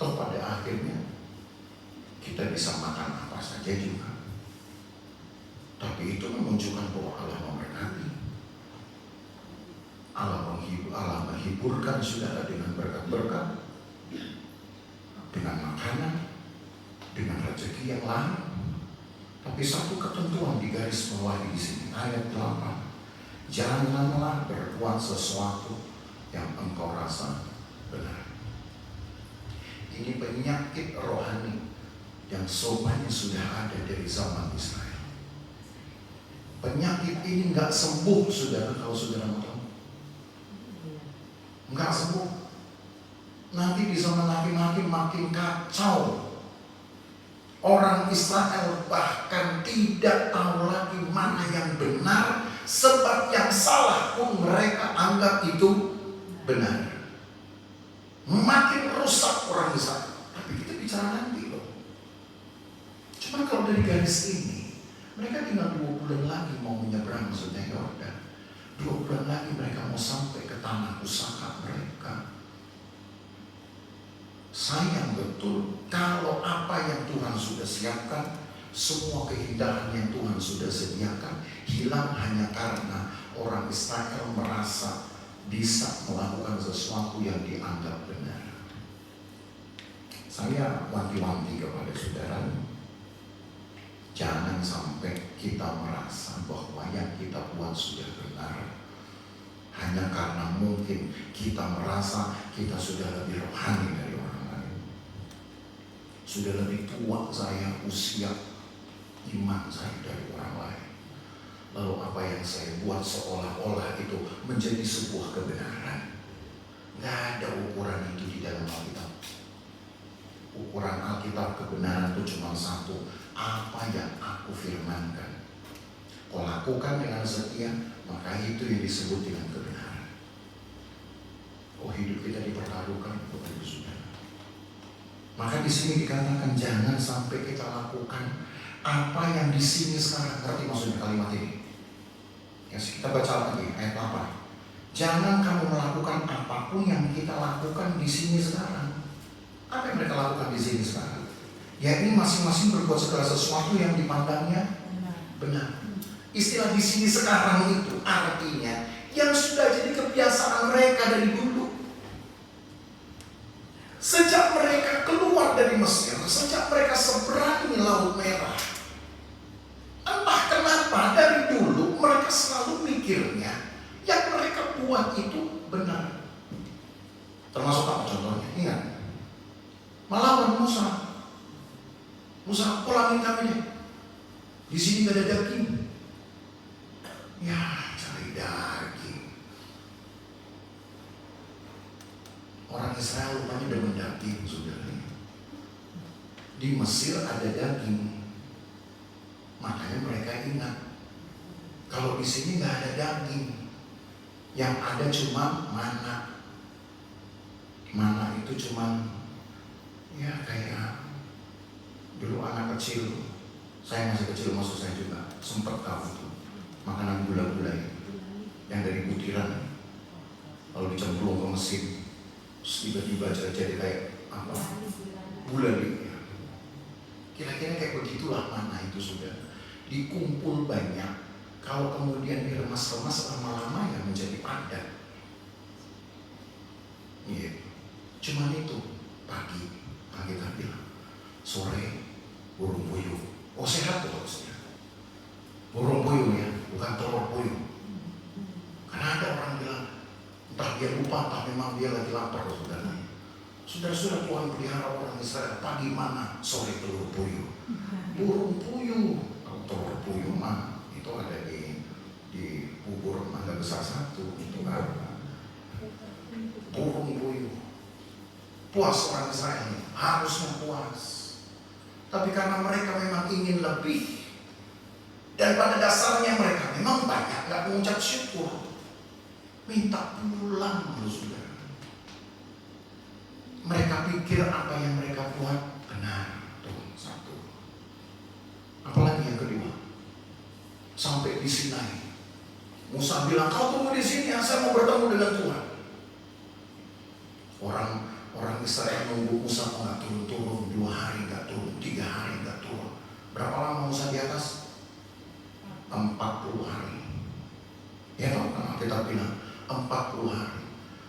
Toh pada akhirnya kita bisa makan apa saja juga. Tapi itu menunjukkan bahwa Allah memberkati. Allah menghiburkan saudara dengan berkat-berkat, dengan makanan, dengan rezeki yang lain. Tapi satu ketentuan di garis bawah di sini, ayat 8. Janganlah berbuat sesuatu yang engkau rasa benar. Ini penyakit rohani yang sopannya sudah ada dari zaman Israel. Penyakit ini nggak sembuh, saudara, kalau saudara mau tahu. Nggak sembuh. Nanti di zaman makin kacau. Orang Israel bahkan tidak tahu lagi mana yang benar, sebab yang salah pun mereka anggap itu benar. Makin rusak orang Israel. Tapi kita bicara nanti loh. Cuma kalau dari garis ini, mereka tinggal 2 bulan lagi mau menyeberang Sungai Yordan. 2 bulan lagi mereka mau sampai ke tanah pusaka mereka. Sayang betul kalau apa yang Tuhan sudah siapkan, semua keindahan yang Tuhan sudah sediakan, hilang hanya karena orang Israel merasa bisa melakukan sesuatu yang dianggap benar. Saya wanti-wanti kepada saudara, jangan sampai kita merasa bahwa yang kita buat sudah benar hanya karena mungkin kita merasa kita sudah lebih rohani dari orang lain, sudah lebih tua saya usia iman saya dari orang lain. Lalu apa yang saya buat seolah-olah itu menjadi sebuah kebenaran. Gak ada ukuran itu di dalam Alkitab. Ukuran Alkitab kebenaran itu cuma satu, apa yang aku firmankan. Kau lakukan dengan setia, maka itu yang disebut dengan kebenaran. Oh, hidup kita dipertaruhkan Bapak Ibu Saudara. Maka di sini dikatakan jangan sampai kita lakukan apa yang di sini sekarang. Ngerti maksudnya kalimat ini? Ya, kita baca lagi ayat 8. Jangan kamu melakukan apapun yang kita lakukan di sini sekarang. Apa yang mereka lakukan di sini sekarang? Ya, ini masing-masing berbuat segala sesuatu yang dipandangnya benar. Istilah di sini sekarang itu artinya yang sudah jadi kebiasaan mereka dari dulu. Sejak mereka keluar dari Mesir, sejak mereka seberangi Laut Merah, entah kenapa dari dulu mereka selalu mikirnya yang mereka buat itu benar. Termasuk apa contohnya? Ingat, melawan Musa. Musa, pulangin kami deh. Di sini gak ada daging. Ya, cari daging. Orang Israel rupanya demen daging, saudara. Di Mesir ada daging. Makanya mereka ingat, kalau di sini nggak ada daging, yang ada cuma mana. Mana itu cuma ya kayak dulu anak kecil, saya masih kecil, maksud saya juga sempat tahu itu makanan gula-gula yang dari butiran lalu dicemplung ke mesin Terus tiba-tiba jadi kayak apa? Gulali. Kira-kira kayak begitulah mana itu sudah dikumpul banyak. Kalau kemudian diremas-remas lama-lama ya menjadi padat. Iya. Cuman itu pagi kita bilang, sore burung puyuh. Oh sehat tuh maksudnya. Burung puyuh ya, bukan telur puyuh. Karena ada orang bilang, entah dia lupa, entah memang dia lagi lapar saudara. Saudara-saudara, Tuhan pelihara orang Israel pagi mana, sore telur puyuh. Burung puyuh, kalau telur puyuh mah itu ada di bubur Mangga Besar 1 itu kan. Burung puyuh. Puas orang Israel ini, harusnya puas. Tapi karena mereka memang ingin lebih, dan pada dasarnya mereka memang banyak nggak mengucap syukur, minta pulang loh saudara. Mereka pikir apa yang mereka buat benar. Tuh satu. Apalagi yang kedua, sampai di Sinai, Musa bilang, kau tunggu di sini, saya mau bertemu dengan Tuhan. Orang Israel nunggu Musa nggak turun-turun, 2 hari nggak turun, 3 hari nggak turun. Berapa lama Musa di atas? 40 hari. Ya tahu kan kita bilang 40 hari.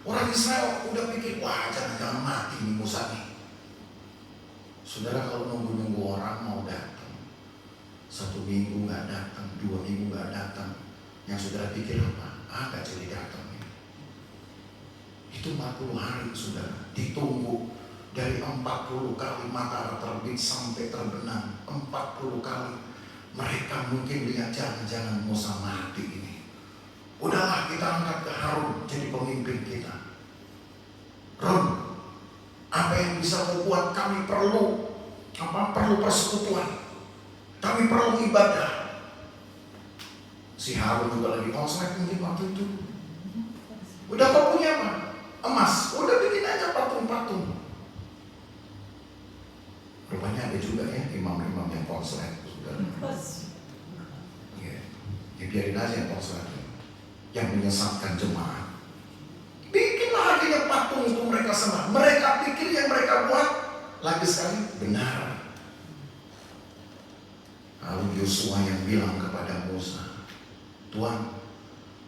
Orang Israel udah pikir, wah jangan-jangan mati nih Musa nih. Saudara, kalau nunggu-nunggu orang mau datang, 1 minggu nggak datang, 2 minggu nggak datang, yang saudara pikir apa? Nggak jadi datang. Itu 40 hari saudara, ditunggu dari 40 kali matahari terbit sampai terbenam, 40 kali. Mereka mungkin lihat jangan-jangan Musa mati ini. Udahlah kita angkat ke Harun jadi pemimpin kita. Harun, apa yang bisa membuat kami perlu persekutuan, kami perlu ibadah. Si Harun juga lagi konslet mungkin waktu itu. Udah kau punya apa? Emas, udah bikin aja patung-patung. Rupanya ada juga ya imam-imam yang konslet, saudara. Ya biarin aja yang konslet, yang menyesatkan jemaat. Bikinlah akhirnya patung untuk mereka sembah. Mereka pikir yang mereka buat lagi sekali benar. Lalu Yosua yang bilang kepada Musa, Tuhan,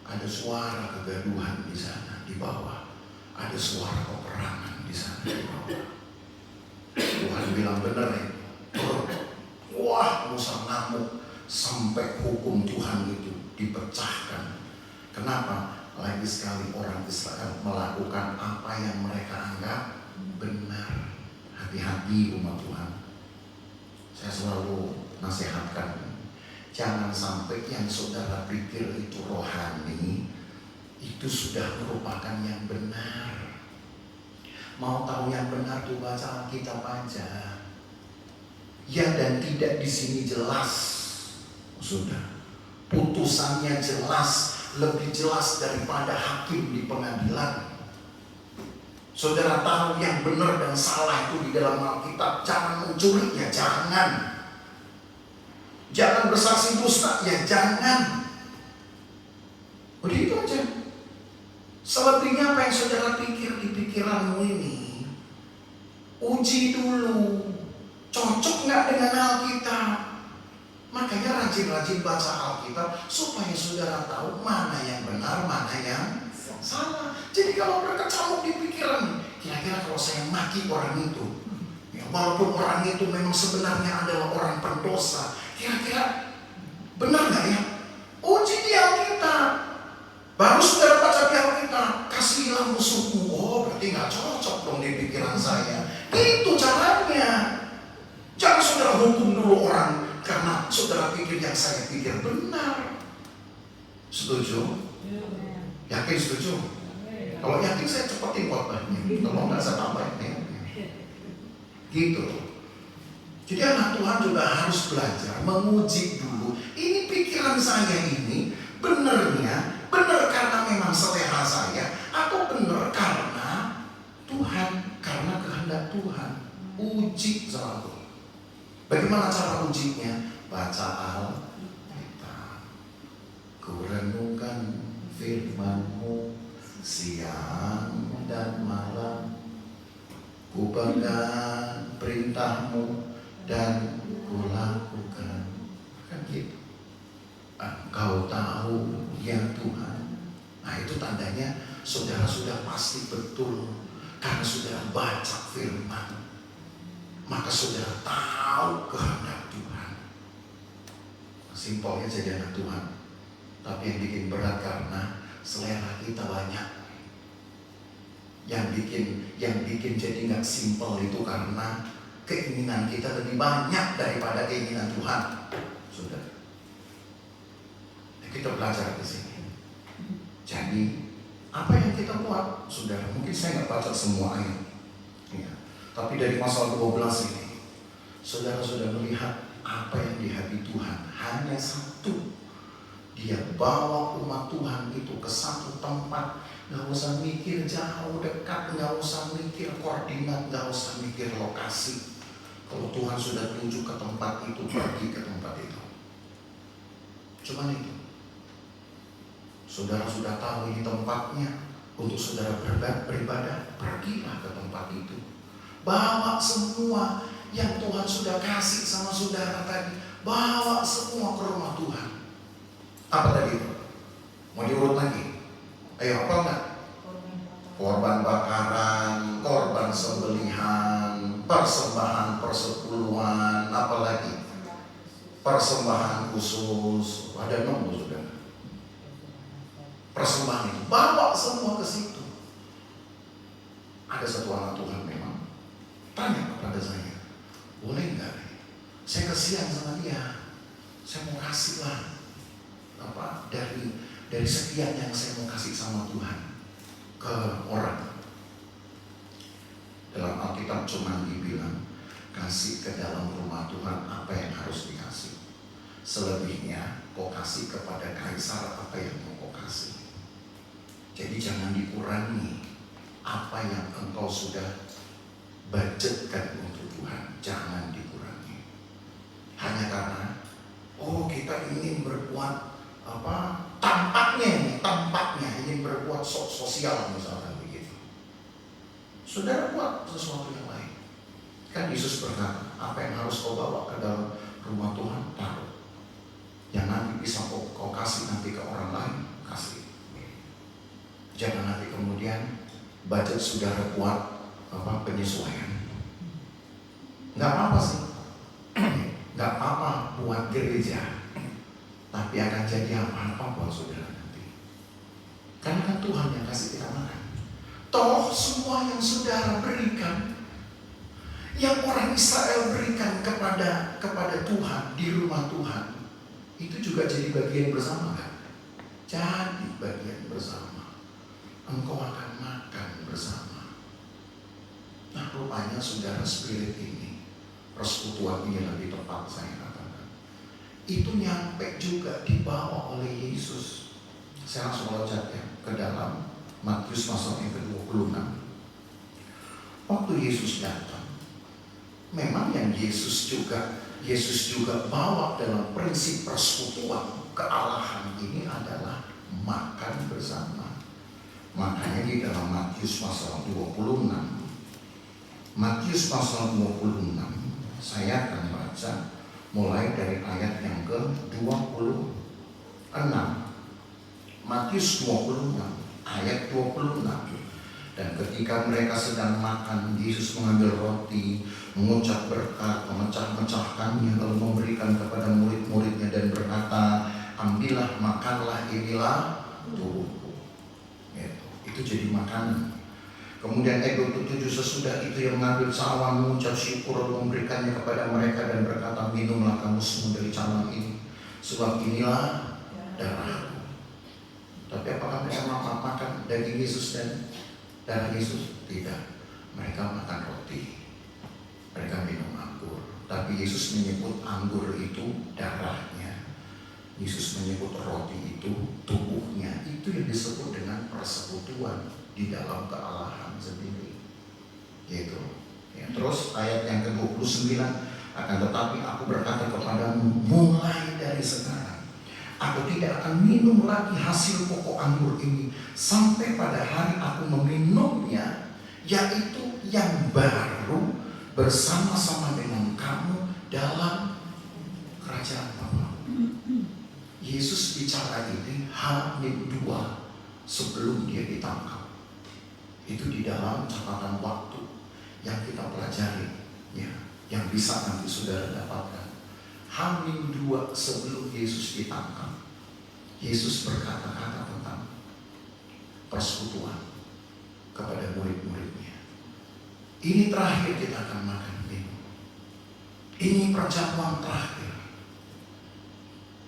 ada suara kegaduhan di sana di bawah. Ada suara peperangan di sana di bawah. Tuhan bilang benar ya. Wah, Musa ngamuk sampai hukum Tuhan itu dipecahkan. Kenapa? Lagi sekali orang Israel melakukan apa yang mereka anggap benar. Hati-hati umat Tuhan. Saya selalu nasihatkan, jangan sampai yang saudara pikir itu rohani itu sudah merupakan yang benar. Mau tahu yang benar tuh baca Alkitab aja. Ya dan tidak di sini jelas. Sudah. Putusannya jelas, lebih jelas daripada hakim di pengadilan. Saudara tahu yang benar dan salah itu di dalam Alkitab. Jangan mencuri, ya jangan. Jangan bersaksi dusta, ya jangan. Udah itu aja. Selebihnya apa yang saudara pikir di pikiranmu ini, uji dulu, cocok nggak dengan Alkitab. Makanya rajin-rajin baca Alkitab supaya saudara tahu mana yang benar, mana yang salah. Jadi kalau berkecamuk di pikiran, kira-kira kalau saya maki orang itu, ya walaupun orang itu memang sebenarnya adalah orang pendosa, kira-kira benar nggak ya? Uji di Alkitab. Baru saudara baca di Alkitab, kasihilah musuhmu. Oh berarti nggak cocok dong di pikiran saya. Itu caranya. Jangan saudara hukum dulu orang karena saudara pikir yang saya pikir benar. Setuju? Yakin setuju? Kalau yakin saya cepetin khotbahnya. Kalau nggak saya tambahin ya. Gitu. Jadi anak Tuhan juga harus belajar menguji dulu. Ini pikiran saya ini benernya benar karena memang selera saya atau benar karena Tuhan, karena kehendak Tuhan. Uji selalu. Bagaimana cara ujinya? Baca Alkitab. Ku renungkan firman-Mu siang dan malam. Ku pegang perintahmu dan ku lakukan. Kan gitu. Engkau tahu ya Tuhan. Nah itu tandanya saudara sudah pasti betul. Karena saudara baca firman, maka saudara tahu kehendak Tuhan. Simpelnya jadi anak Tuhan. Tapi yang bikin berat karena selera kita banyak. Yang bikin jadi nggak simpel itu karena keinginan kita lebih banyak daripada keinginan Tuhan. Sudah. Kita belajar di sini. Jadi apa yang kita buat, saudara? Mungkin saya nggak baca semua ayat. Ya. Tapi dari pasal 12 ini, saudara sudah melihat apa yang di hati Tuhan. Hanya satu. Dia bawa umat Tuhan itu ke satu tempat. Gak usah mikir jauh, dekat, gak usah mikir koordinat, gak usah mikir lokasi. Kalau Tuhan sudah tunjuk ke tempat itu, pergi ke tempat itu. Cuman itu. Saudara sudah tahu ini tempatnya untuk saudara beribadah, pergilah ke tempat itu. Bawa semua yang Tuhan sudah kasih sama saudara tadi. Bawa semua ke rumah Tuhan. Apa tadi itu? Mau diurut lagi? Ayo, apa enggak? Korban bakaran, korban sembelihan, persembahan persepuluhan, apalagi persembahan khusus. Ada nomor sudah. Persembahan itu bawa semua ke situ. Ada satu anak Tuhan memang tanya kepada saya, boleh nggak? Saya kasihan sama dia. Saya mau kasih lah apa dari sekian yang saya mau kasih sama Tuhan ke orang. Dalam Alkitab cuma dibilang kasih ke dalam rumah Tuhan apa yang harus dikasih. Selebihnya kau kasih kepada kaisar apa yang mau kau kasih. Jadi jangan dikurangi apa yang engkau sudah budgetkan untuk Tuhan. Jangan dikurangi. Hanya karena kita ingin berbuat tampaknya ingin berbuat sosial misalnya begitu. Saudara buat sesuatu yang lain. Kan Yesus berkata, apa yang harus kau bawa ke dalam rumah Tuhan, taruh. Yang nanti bisa kau kasih nanti ke orang lain, kasih. Jangan nanti kemudian budget saudara buat penyesuaian. Nggak apa-apa sih. Nggak apa-apa buat gereja. Tapi akan jadi apa-apa buat saudara nanti. Karena kan Tuhan yang kasih kita makan. Toh semua yang saudara berikan, yang orang Israel berikan kepada Tuhan di rumah Tuhan, itu juga jadi bagian bersama kan? Jadi bagian bersama. Engkau akan makan bersama. Nah rupanya saudara spirit ini, persekutuan ini lebih tepat saya katakan, itu nyampe juga dibawa oleh Yesus. Saya langsung loncat ya ke dalam Matius pasal yang ke-26. Waktu Yesus datang, memang yang Yesus juga bawa dalam prinsip persekutuan kealahan ini adalah makan bersama. Makanya di dalam Matius pasal 26, Matius pasal 26, saya akan baca mulai dari ayat yang ke-26. Matius 26 ayat 26. Dan ketika mereka sedang makan, Yesus mengambil roti, mengucap berkat, memecah-mecahkannya, lalu memberikan kepada murid-muridnya dan berkata, ambillah, makanlah, inilah tubuhku. Itu jadi makanan. Kemudian ayat 27, sesudah itu yang mengambil cawan, mengucap syukur, lalu memberikannya kepada mereka dan berkata, minumlah kamu semua dari cawan ini, sebab inilah darahku. Tapi apakah mereka makan daging Yesus dan darah Yesus? Tidak. Mereka makan roti, mereka minum anggur. Tapi Yesus menyebut anggur itu darahnya, Yesus menyebut roti itu tubuhnya. Itu yang disebut dengan persekutuan di dalam kealahan sendiri. Gitu. Ya, terus ayat yang ke-29, akan tetapi aku berkata kepadamu, mulai dari sekarang aku tidak akan minum lagi hasil pokok anggur ini sampai pada hari aku meminumnya yaitu yang baru bersama-sama dengan kamu dalam kerajaan Bapa. Yesus bicara ini H-2 sebelum dia ditangkap. Itu di dalam catatan waktu yang kita pelajari, ya, yang bisa nanti saudara dapatkan. H-2 sebelum Yesus ditangkap, Yesus berkata-kata tentang persekutuan kepada murid-muridnya. Ini terakhir kita akan makan minum. Ini perjamuan terakhir.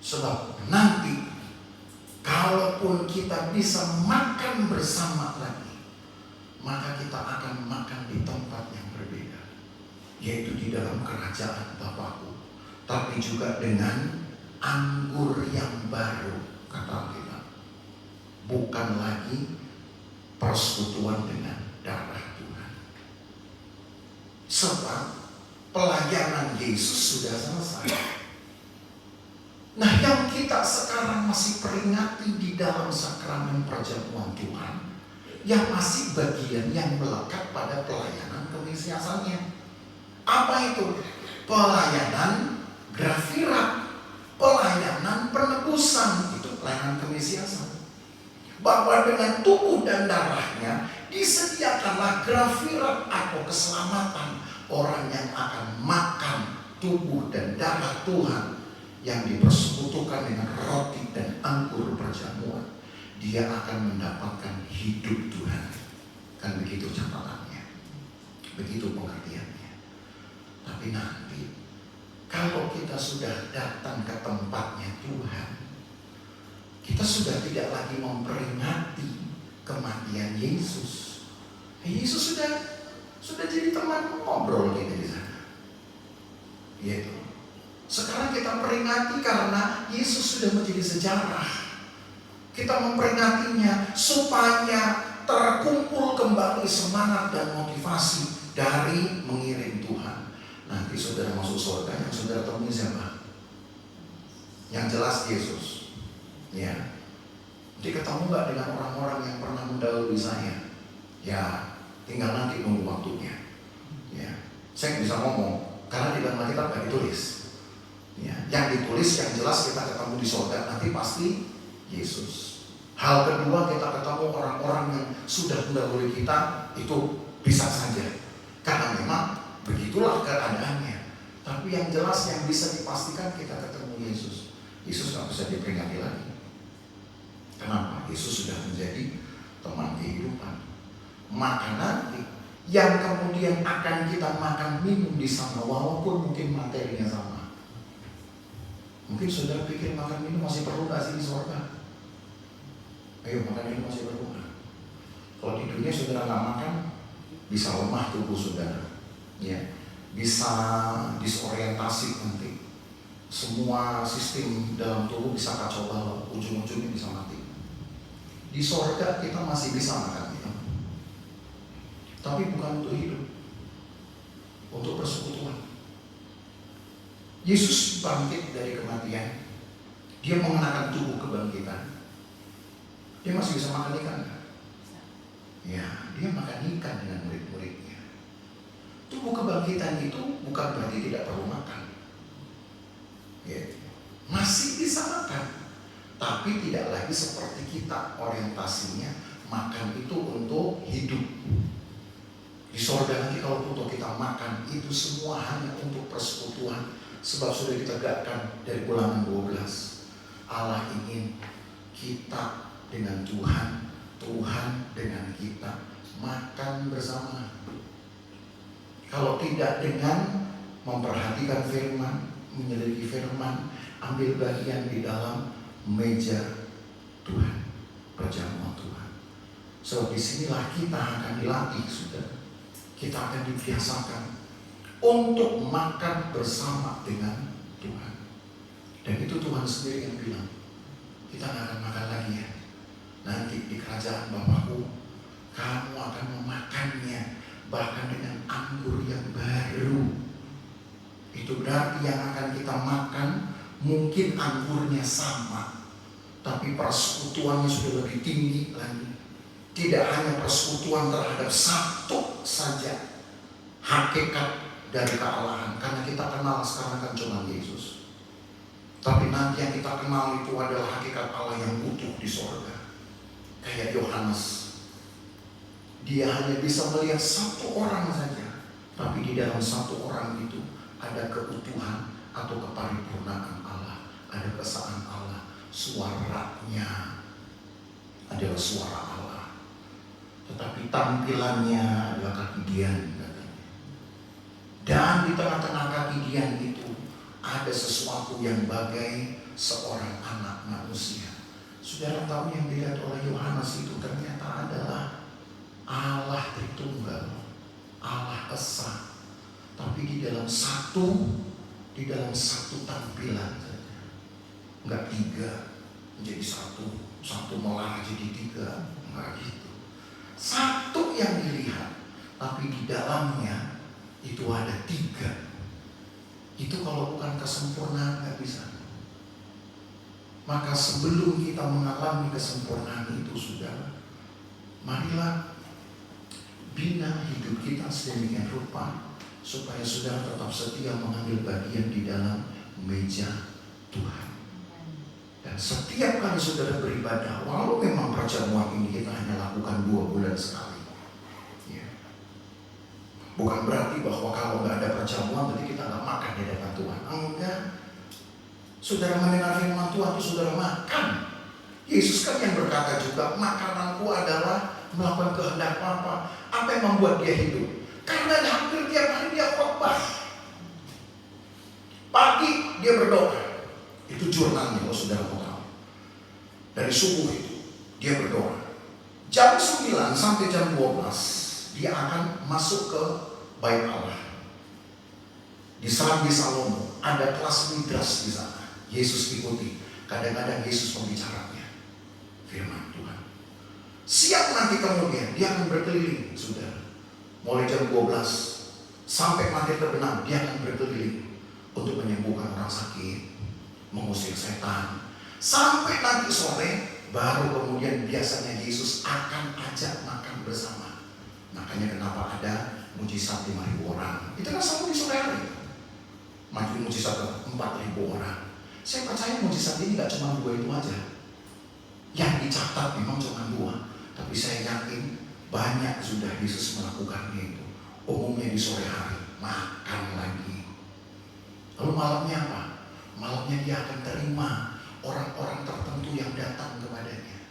Sebab nanti kalaupun kita bisa makan bersama lagi, maka kita akan makan di tempat yang berbeda, yaitu di dalam kerajaan Bapakku, tapi juga dengan anggur yang baru, kata kita. Bukan lagi persekutuan dengan darah Tuhan. Sebab pelayanan Yesus sudah selesai. Nah, yang kita sekarang masih peringati di dalam sakramen perjamuan Tuhan, yang masih bagian yang melekat pada pelayanan kemesiasannya. Apa itu? Pelayanan grafirat, pelayanan penebusan, itu pelayanan kemesiasan. Bahwa dengan tubuh dan darahnya disediakanlah grafirat atau keselamatan orang yang akan makan tubuh dan darah Tuhan yang dipersekutukan dengan roti dan anggur perjamuan. Dia akan mendapatkan hidup Tuhan. Kan begitu catatannya, begitu pengertiannya. Tapi nanti kalau kita sudah datang ke tempatnya Tuhan, kita sudah tidak lagi memperingati kematian Yesus. Yesus sudah jadi teman ngobrol kita di sana. Gitu. Sekarang kita peringati karena Yesus sudah menjadi sejarah. Kita memperingatinya supaya terkumpul kembali semangat dan motivasi dari mengiring Tuhan. Nanti saudara masuk surga, yang saudara temui siapa? Yang jelas Yesus. Ya. Jadi ketemu gak dengan orang-orang yang pernah mendahului saya? Ya, tinggal nanti nunggu waktunya. Ya. Saya bisa ngomong karena di dalam Alkitab gak ditulis. Ya. Yang ditulis yang jelas kita ketemu di surga nanti pasti Yesus. Hal kedua, kita ketemu orang-orang yang sudah mendahului kita, itu bisa saja. Karena memang begitulah keadaannya. Tapi yang jelas yang bisa dipastikan kita ketemu Yesus. Yesus gak bisa diperingati lagi. Kenapa? Yesus sudah menjadi teman kehidupan. Maka nanti yang kemudian akan kita makan minum di sana, walaupun mungkin materinya sama. Mungkin saudara pikir makan minum masih perlu gak sih di surga? Ayo, makan minum masih perlu gak? Kalau di dunia saudara gak makan, bisa lemah tubuh saudara, ya, bisa disorientasi nanti. Semua sistem dalam tubuh bisa kacau balau, ujung-ujungnya bisa mati. Di surga kita masih bisa makan minum, tapi bukan untuk hidup, untuk persekutuan. Yesus bangkit dari kematian, dia mengenakan tubuh kebangkitan. Dia masih bisa makan ikan kan? Ya, dia makan ikan dengan murid-muridnya. Tubuh kebangkitan itu bukan berarti tidak perlu makan, ya, masih bisa makan. Tapi tidak lagi seperti kita orientasinya makan itu untuk hidup. Di surga nanti kalau untuk kita makan itu semua hanya untuk persekutuan. Sebab sudah ditegakkan dari Ulangan 12. Allah ingin kita dengan Tuhan, Tuhan dengan kita makan bersama. Kalau tidak dengan memperhatikan firman, menyelidiki firman, ambil bagian di dalam meja Tuhan, perjamuan Tuhan. So disinilah kita akan dilatih, sudah. Kita akan dibiasakan untuk makan bersama dengan Tuhan. Dan itu Tuhan sendiri yang bilang, kita gak akan makan lagi ya. Nanti di kerajaan Bapakku, kamu akan memakannya, bahkan dengan anggur yang baru. Itu berarti yang akan kita makan mungkin anggurnya sama, tapi persekutuannya sudah lebih tinggi lagi. Tidak hanya persekutuan terhadap satu saja hakikat dari kealahan, karena kita kenal sekarang kan cuma Yesus. Tapi nanti yang kita kenal itu adalah hakikat Allah yang utuh di sorga. Kayak Yohanes, dia hanya bisa melihat satu orang saja, tapi di dalam satu orang itu ada keutuhan atau keparipurnaan Allah, ada keesaan Allah. Suaranya adalah suara Allah, tetapi tampilannya adalah kaki Dian katanya. Dan di tengah-tengah kaki Dian itu ada sesuatu yang bagai seorang anak manusia. Saudara tahu yang dilihat oleh Yohanes itu ternyata adalah Allah Tritunggal, Allah Esa, tapi di dalam satu tampilan saja, enggak tiga menjadi satu malah jadi tiga, enggak gitu. Satu yang dilihat, tapi di dalamnya itu ada tiga. Itu kalau bukan kesempurnaan nggak bisa. Maka sebelum kita mengalami kesempurnaan itu, saudara, marilah bina hidup kita sedemikian rupa supaya saudara tetap setia mengambil bagian di dalam meja Tuhan. Dan setiap kali saudara beribadah, walau memang perjamuan ini kita hanya lakukan 2 bulan sekali, ya. Bukan berarti bahwa kalau nggak ada perjamuan berarti kita nggak makan di hadapan Tuhan. Enggak. Saudara mendengar firman Tuhan itu saudara makan. Yesus kan yang berkata juga, makananku adalah melakukan kehendak Bapa. Apa yang membuat dia hidup? Karena hampir tiap hari dia khotbah. Pagi dia berdoa. Itu jurnalnya kalau saudara mau tahu. Dari subuh itu dia berdoa. Jam 9 sampai jam 12 dia akan masuk ke bait Allah. Di Serambi Salomo ada kelas midras di sana. Yesus ikuti. Kadang-kadang Yesus pembicaranya firman Tuhan. Siang nanti kemudian dia akan berkeliling, saudara. Mulai jam 12 sampai mati terbenam dia akan berkeliling untuk menyembuhkan orang sakit, mengusir setan. Sampai nanti sore baru kemudian biasanya Yesus akan ajak makan bersama. Makanya kenapa ada mujizat 5.000 orang. Itu kan selalu di sore hari. Maju mujizat 4.000 orang. Saya percaya mujizat ini gak cuma 2 itu aja. Yang dicatat memang cuma 2. Tapi saya yakin banyak sudah Yesus melakukannya itu. Umumnya di sore hari, makan lagi. Lalu malamnya apa? Malamnya dia akan terima orang-orang tertentu yang datang kepadanya.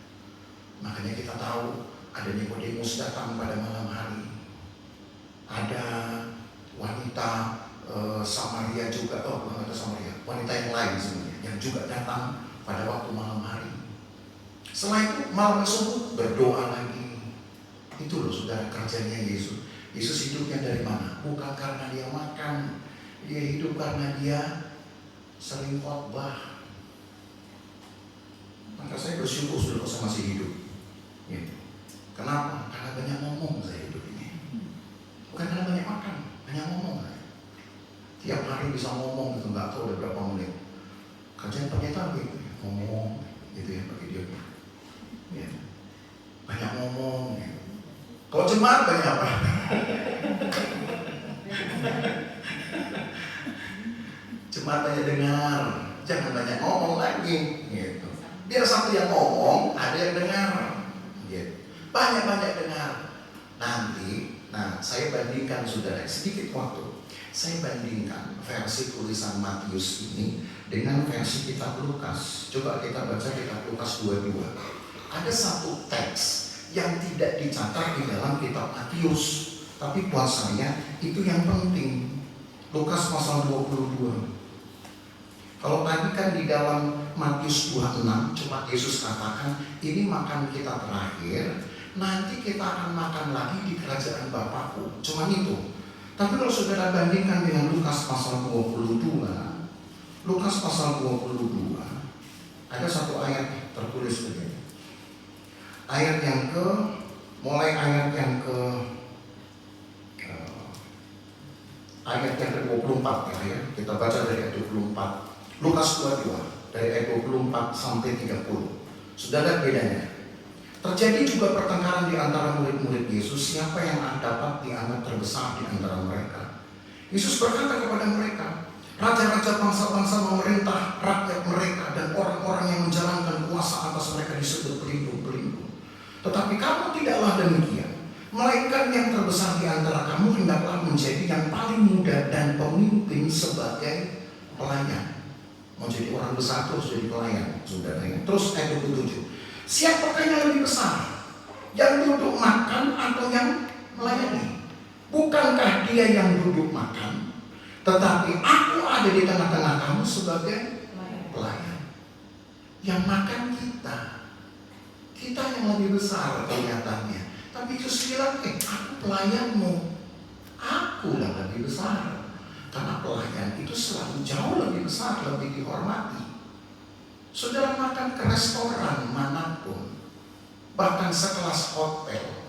Makanya kita tahu ada Nikodemus datang pada malam hari. Ada wanita Samaria juga, bukan Samaria, wanita yang lain sebenarnya yang juga datang pada waktu malam hari. Setelah itu malam subuh berdoa lagi. Itu loh saudara kerjanya Yesus. Yesus hidupnya dari mana? Bukan karena dia makan, dia hidup karena dia sering khotbah. Maka saya bersyukur sudah saya masih hidup. Gitu. Kenapa? Karena banyak ngomong saya hidup ini. Bukan karena banyak makan, banyak ngomong saya. Tiap hari bisa ngomong gitu, nggak tahu udah berapa menit. Kerjaan pendeta gitu, ngomong gitu ya bagi dia. Ya. Banyak ngomong. Gitu. Kalau jemaat banyak apa? Jemaat banyak dengar, jangan banyak ngomong lagi. Gitu. Biar satu yang ngomong, ada yang dengar. Gitu. Banyak-banyak dengar. Nanti, saya bandingkan saudara sedikit waktu. Saya bandingkan versi tulisan Matius ini dengan versi kitab Lukas. Coba kita baca kitab Lukas 22. Ada satu teks yang tidak dicatat di dalam kitab Matius, tapi buat saya itu yang penting. Lukas pasal 22. Kalau tadi kan di dalam Matius 26 cuma Yesus katakan ini makan kita terakhir, nanti kita akan makan lagi di kerajaan Bapakku. Cuma itu. Tapi kalau saudara bandingkan dengan Lukas pasal 22, Lukas pasal 22 ada satu ayat tertulis begini. Ayat yang mulai ayat yang ke-24 ya. Kita baca dari ayat 24. Lukas 22 dari ayat 24 sampai 30. Saudara bedanya. Terjadi juga pertengkaran di antara murid-murid Yesus, siapa yang dapat dianggap terbesar di antara mereka. Yesus berkata kepada mereka, raja-raja bangsa-bangsa memerintah rakyat mereka dan orang-orang yang menjalankan kuasa atas mereka disebut pelindung-pelindung. Tetapi kamu tidaklah demikian, melainkan yang terbesar di antara kamu hendaklah menjadi yang paling muda dan pemimpin sebagai pelayan. Mau jadi orang besar terus jadi pelayan, saudara. Terus ayat 27. Siapakah yang lebih besar? Yang duduk makan atau yang melayani? Bukankah dia yang duduk makan? Tetapi aku ada di tengah-tengah kamu sebagai pelayan. Yang makan kita. Kita yang lebih besar kelihatannya. Tapi Yesus bilang, aku pelayanmu. Aku yang lebih besar. Karena pelayan itu selalu jauh lebih besar, lebih dihormati. Saudara makan ke restoran manapun, bahkan sekelas hotel,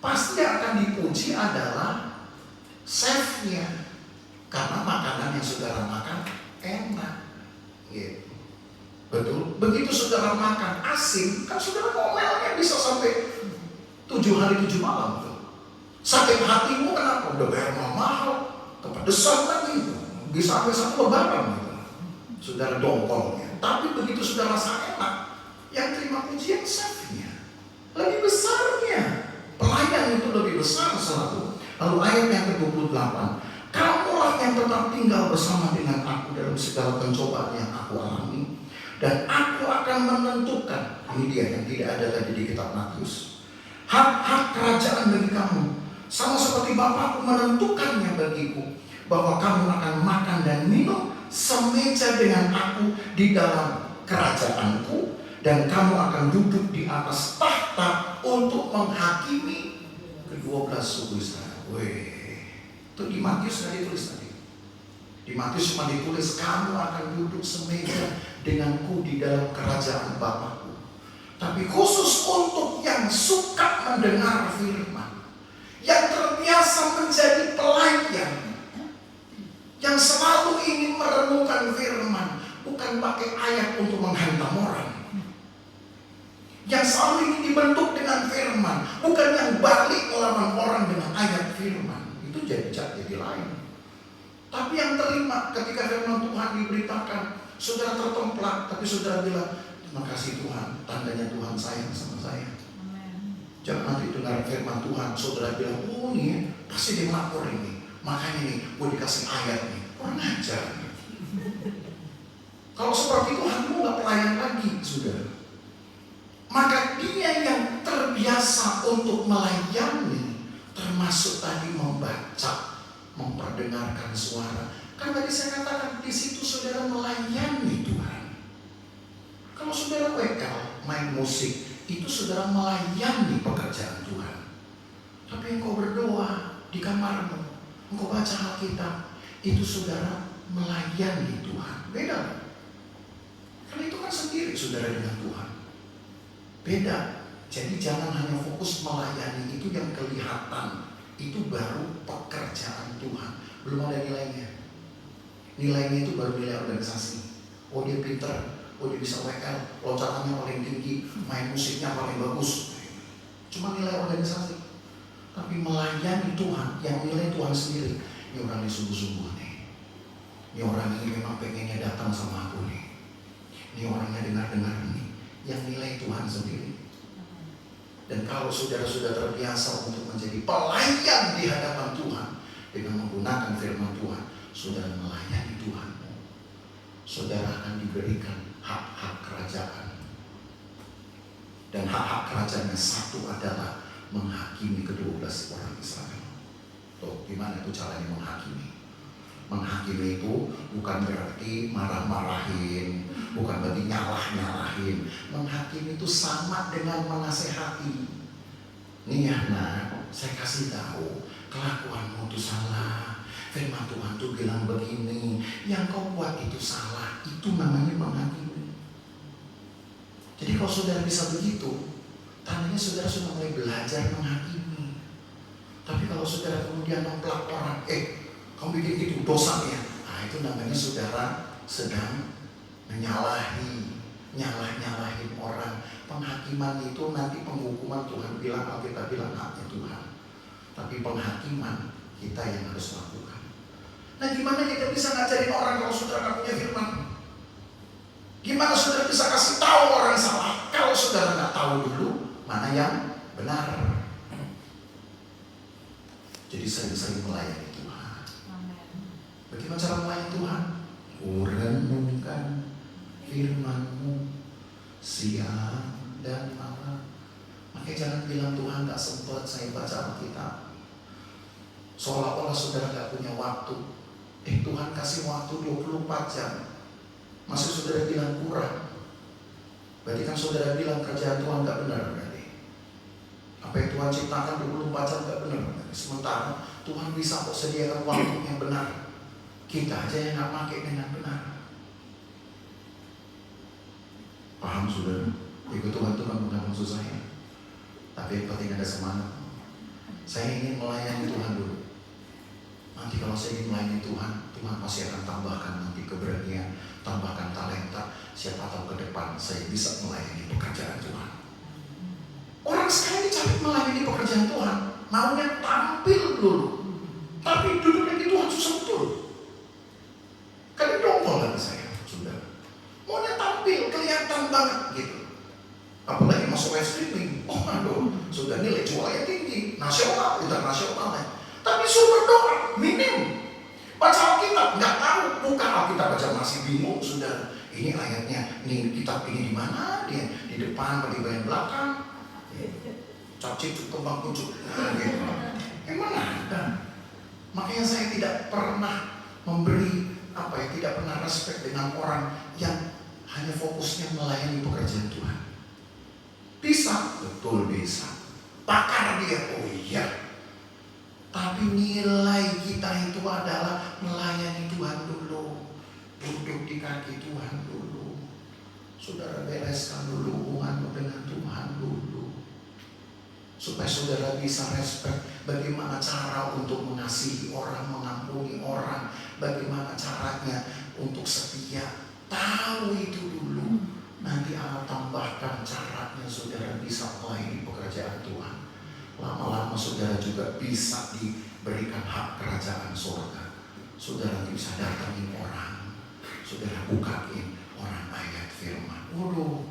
pasti akan dipuji adalah chefnya. Karena makanan yang saudara makan enak. Gitu. Betul? Begitu saudara makan asin, kan saudara ngomelnya bisa sampai 7 hari 7 malam. Tuh. Sakit hatimu kenapa? Udah bayar mahal, kepedesan kan gitu. Bisa sampai 1 lebaran gitu. Saudara dongkolnya. Tapi begitu sudah rasa enak, yang terima pujian chefnya. Lebih besarnya. Pelayan itu lebih besar selalu. Lalu ayat yang ke-28. Kamulah yang tetap tinggal bersama dengan aku dalam segala pencobaan yang aku alami. Dan aku akan menentukan. Ini dia yang tidak ada tadi di kitab Matius. Hak-hak kerajaan bagi kamu. Sama seperti Bapakku menentukannya bagiku. Bahwa kamu akan makan dan minum semeja dengan aku di dalam kerajaanku, dan kamu akan duduk di atas tahta untuk menghakimi ke-12 suku Israel. Itu di Matius nggak ditulis tadi. Di Matius cuma ditulis kamu akan duduk semeja denganku di dalam kerajaan Bapakku. Tapi khusus untuk yang suka mendengar firman, yang terbiasa menjadi pelayan, yang selalu ingin merenungkan firman, bukan pakai ayat untuk menghantam orang. Yang selalu ingin dibentuk dengan firman, bukan yang balik melawan orang dengan ayat firman. Itu jadi lain. Tapi yang terima ketika firman Tuhan diberitakan, saudara tertemplak, tapi saudara bilang, terima kasih Tuhan, tandanya Tuhan sayang sama saya. Jangan nanti dengar firman Tuhan, saudara bilang, oh nih pasti dia melapor ini. Makanya nih, gue dikasih ayat nih. Kurang ajar. Kalau seperti itu, hatimu gak pelayan lagi, saudara. Maka dia yang terbiasa untuk melayani, termasuk tadi membaca, memperdengarkan suara. Kan tadi saya katakan, di situ saudara melayani Tuhan. Kalau saudara WL, main musik, itu saudara melayani pekerjaan Tuhan. Tapi engkau berdoa di kamarmu, engkau baca Alkitab, itu saudara melayani Tuhan. Beda. Karena itu kan sendiri saudara dengan Tuhan. Beda. Jadi jangan hanya fokus melayani, itu yang kelihatan. Itu baru pekerjaan Tuhan. Belum ada nilainya. Nilainya itu baru nilai organisasi. Oh dia pinter, oh dia bisa WL, loncatannya paling tinggi, main musiknya paling bagus. Cuma nilai organisasi. Tapi melayani Tuhan, yang nilai Tuhan sendiri. Ini orang yang sungguh-sungguh nih. Ini orang ini memang pengennya datang sama aku nih. Ini orangnya dengar-dengar nih. Yang nilai Tuhan sendiri. Dan kalau saudara sudah terbiasa untuk menjadi pelayan di hadapan Tuhan dengan menggunakan firman Tuhan, saudara melayani Tuhan, saudara akan diberikan hak-hak kerajaan. Dan hak-hak kerajaannya satu adalah menghakimi ke-12 orang Israel. Tuh, gimana itu caranya menghakimi? Menghakimi itu bukan berarti marah-marahin, bukan berarti nyalah-nyalahin. Menghakimi itu sama dengan menasehati. Nih ya nak, saya kasih tahu, kelakuanmu itu salah. Firman Tuhan tuh bilang begini, yang kau buat itu salah. Itu namanya menghakimi. Jadi kalau saudara bisa begitu, tandanya saudara sudah mulai belajar menghakimi. Tapi kalau saudara kemudian memplak orang, kamu bikin itu dosanya, nah itu namanya saudara sedang menyalahi, nyalahin orang, Penghakiman itu nanti penghukuman Tuhan bilang, Alkitab bilang haknya Tuhan. Tapi penghakiman kita yang harus lakukan. Nah, gimana kita bisa ngajarin orang kalau saudara nggak punya firman? Gimana saudara bisa kasih tahu orang salah kalau saudara nggak tahu dulu mana yang benar? Jadi sering-sering melayani Tuhan. Bagaimana cara melayani Tuhan? Renungkan firman-Mu siang dan malam. Makanya jangan bilang Tuhan gak sempat saya baca Alkitab. Seolah-olah saudara gak punya waktu. Tuhan kasih waktu 24 jam. Masih saudara bilang kurang. Berarti kan saudara bilang kerjaan Tuhan gak benar berarti. Apa yang Tuhan ciptakan 24 jam gak benar berarti. Sementara Tuhan bisa kok sediakan waktu yang benar. Kita aja yang gak pakai dengan benar. Paham saudara? Ikut Tuhan itu kan bukan maksud saya. Tapi yang penting ada semangat. Saya ingin melayani Tuhan dulu. Nanti kalau saya ingin melayani Tuhan, Tuhan pasti akan tambahkan nanti keberanian, tambahkan talenta. Siapa tahu ke depan saya bisa melayani pekerjaan Tuhan. Orang sekarang ini capek melayani pekerjaan Tuhan, maunya tampil dulu. Tapi duduknya di Tuhan susah betul. Kalian dongkol lagi saya, saudara. Maunya tampil, kelihatan banget gitu. Apalagi masuk live streaming, aduh, sudah nilai jualnya tinggi, nasional, internasional. Tapi suruh berdoa, minim. Baca Alkitab, nggak tahu, bukan Alkitab baca masih bingung, sudah. Ini ayatnya, ini kitab ini di mana? Dia di depan, atau di bagian belakang. Cacik, kembang kucuk, gitu. Gimana? Makanya saya tidak pernah memberi tidak pernah respect dengan orang yang hanya fokusnya melayani pekerjaan Tuhan. Bisa, betul bisa. Pakar dia, oh iya. Tapi nilai kita itu adalah melayani Tuhan dulu. Duduk di kaki Tuhan dulu. Saudara bereskan dulu hubunganmu dengan Tuhan dulu. Supaya saudara bisa respect bagaimana cara untuk mengasihi orang, mengampuni orang. Bagaimana caranya untuk setia. Tahu itu dulu. Nanti Allah tambahkan caranya saudara bisa melayani pekerjaan Tuhan. Lama-lama saudara juga bisa diberikan hak kerajaan surga. Saudara bisa datangin orang. Saudara bukain orang ayat firman. Waduh,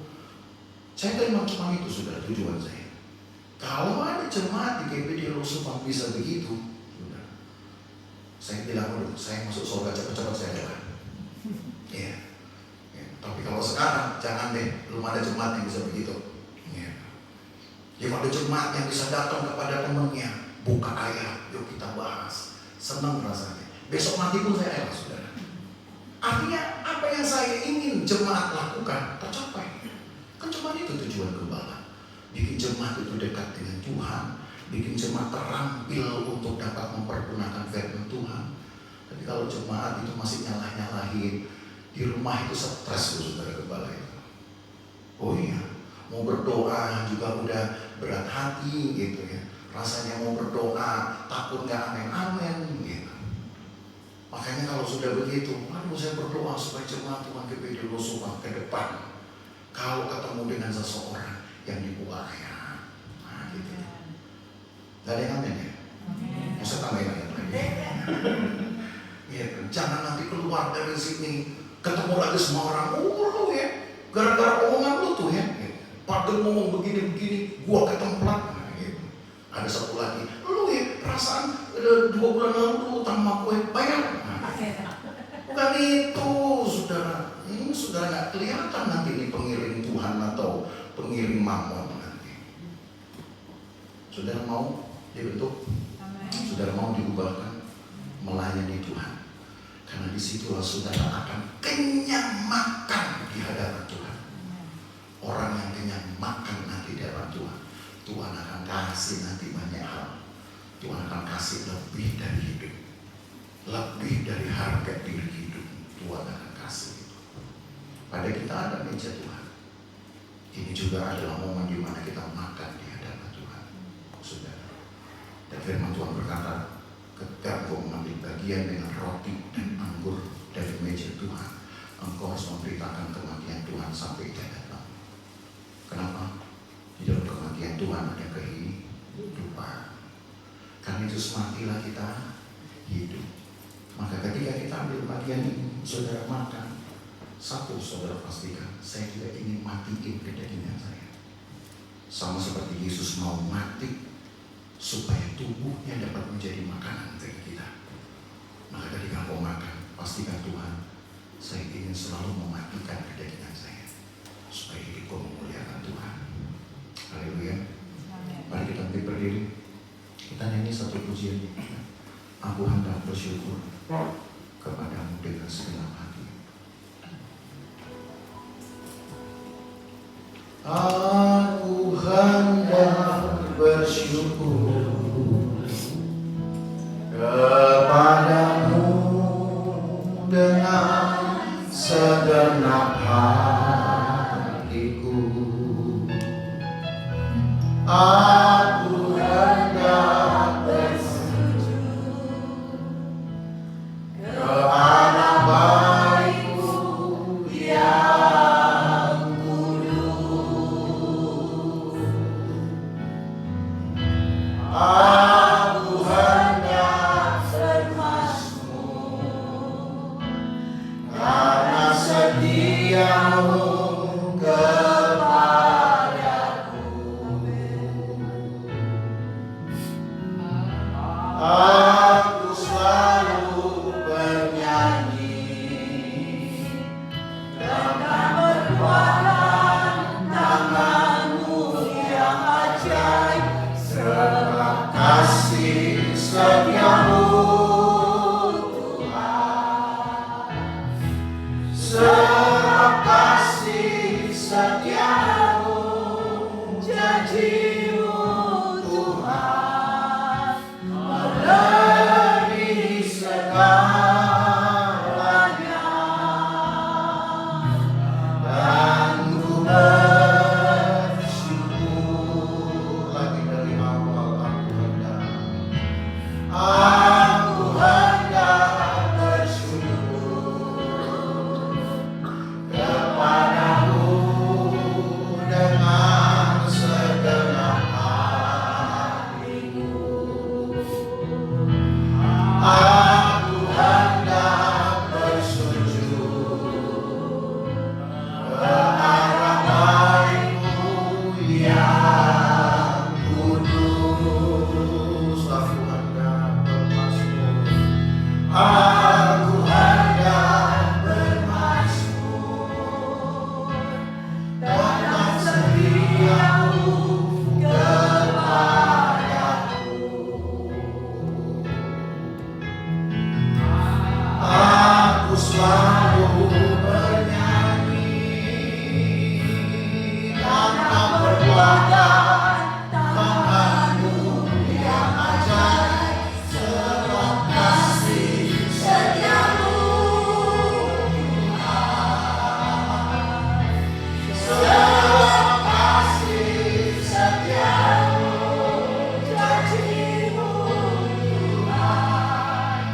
saya terima cuma itu saudara, tujuan saya. Kalau ada jemaat di GBD Losupan bisa begitu, saudara, saya bilang dulu, saya masuk surga cepat-cepat saya jalan. Iya. Tapi kalau sekarang jangan deh, belum ada jemaat yang bisa begitu. Ya. Yang ada jemaat yang bisa datang kepada temannya, buka ayat, yuk kita bahas. Senang rasanya. Besok mati pun saya saudara. Artinya apa yang saya ingin jemaat lakukan tercapai. Kan cuma itu tujuan gembala. Bikin jemaat itu dekat dengan Tuhan, bikin jemaat terampil untuk dapat mempergunakan firman Tuhan. Tapi kalau jemaat itu masih nyalah-nyalahin, di rumah itu stres saudara gembala itu. Oh iya, mau berdoa juga udah berat hati gitu ya. Rasanya mau berdoa takut gak amin-amin gitu. Makanya kalau sudah begitu, aduh saya berdoa supaya jemaat Tuhan GBD Losupan ke depan. Kalau ketemu dengan seseorang yang dibuka ayat, nah gitu. Gak ada yang amin ya? Mau saya tambahin ayat lagi? Gitu. Jangan nanti keluar dari sini ketemu lagi semua orang, lu ya, gara-gara omongan lu tuh ya, Pak ngomong begini-begini, gua ketemplat, nah, gitu. Ada satu lagi, lu ya, perasaan 2 bulan lalu lu utang sama gue, bayar. Nah, bukan itu, saudara. Ini saudara nggak kelihatan nanti ini pengiring Tuhan atau pengiring mamon nanti. Saudara mau dibentuk, saudara mau diubahkan, melayani Tuhan. Karena disitulah saudara akan kenyang makan di hadapan Tuhan. Orang yang kenyang makan nanti di hadapan Tuhan, Tuhan akan kasih nanti banyak hal. Tuhan akan kasih lebih dari hidup, lebih dari harga diri hidup. Tuhan akan kasih itu. Pada kita ada meja Tuhan. Ini juga adalah momen di mana kita makan di hadapan Tuhan, saudara. Dan firman Tuhan berkata, ketika engkau mengambil bagian dengan roti dan anggur dari meja Tuhan, engkau harus memberitakan kematian Tuhan sampai dia datang. Kenapa? supaya Tuhan ada kehidupan. Karena itu semakilah kita hidup. Maka ketika kita ambil bagian ini, saudara makan, satu saudara pastikan, saya juga ingin matiin kedagingan saya. Sama seperti Yesus mau mati supaya tubuhnya dapat menjadi makanan bagi kita. Maka ketika kau makan, pastikan Tuhan, saya ingin selalu mematikan kedagingan saya supaya hidup kau memuliakan Tuhan. Haleluya. Mari kita berdiri, kita nyanyi satu pujian. Aku hendak bersyukur kepadamu dengan segenap hati. Aku hendak bersyukur kepadamu dengan segenap hatiku. Aku hendak bersujud kepada baik-Mu yang kudus. Aku hendak bermazmur karena setia-Mu kepadaku. Aku selalu bernyanyi tentang perbuatan tangan-Mu yang ajaib, serta kasih setia-Mu Tuhan, serta kasih setia-Mu, janji-Mu Tuhan melebihi segalanya. Dan ku bersyukur lagi dari awal. Aku hendak bersyukur kepadamu dengan segenap hatiku. Aku hendak bersujud ke arah baik-Mu yang kudus. Aku hendak bermazmur. Aku hendak bermazmur tentang setia-Mu kepadaku. Aku selalu bernyanyi tentang perbuatan tangan-Mu yang ajaib, serta kasih setia-Mu Tuhan, serta kasih setia-Mu, janji-Mu Tuhan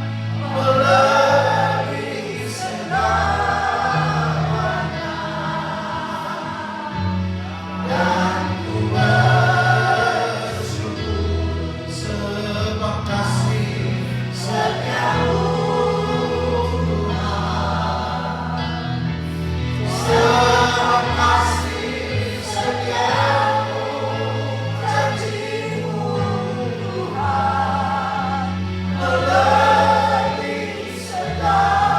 melebihi segalanya. Dan ku bersyukur sebab kasih setia-Mu Tuhan, sebab kasih setia-Mu, janji-Mu Tuhan melebihi segalanya.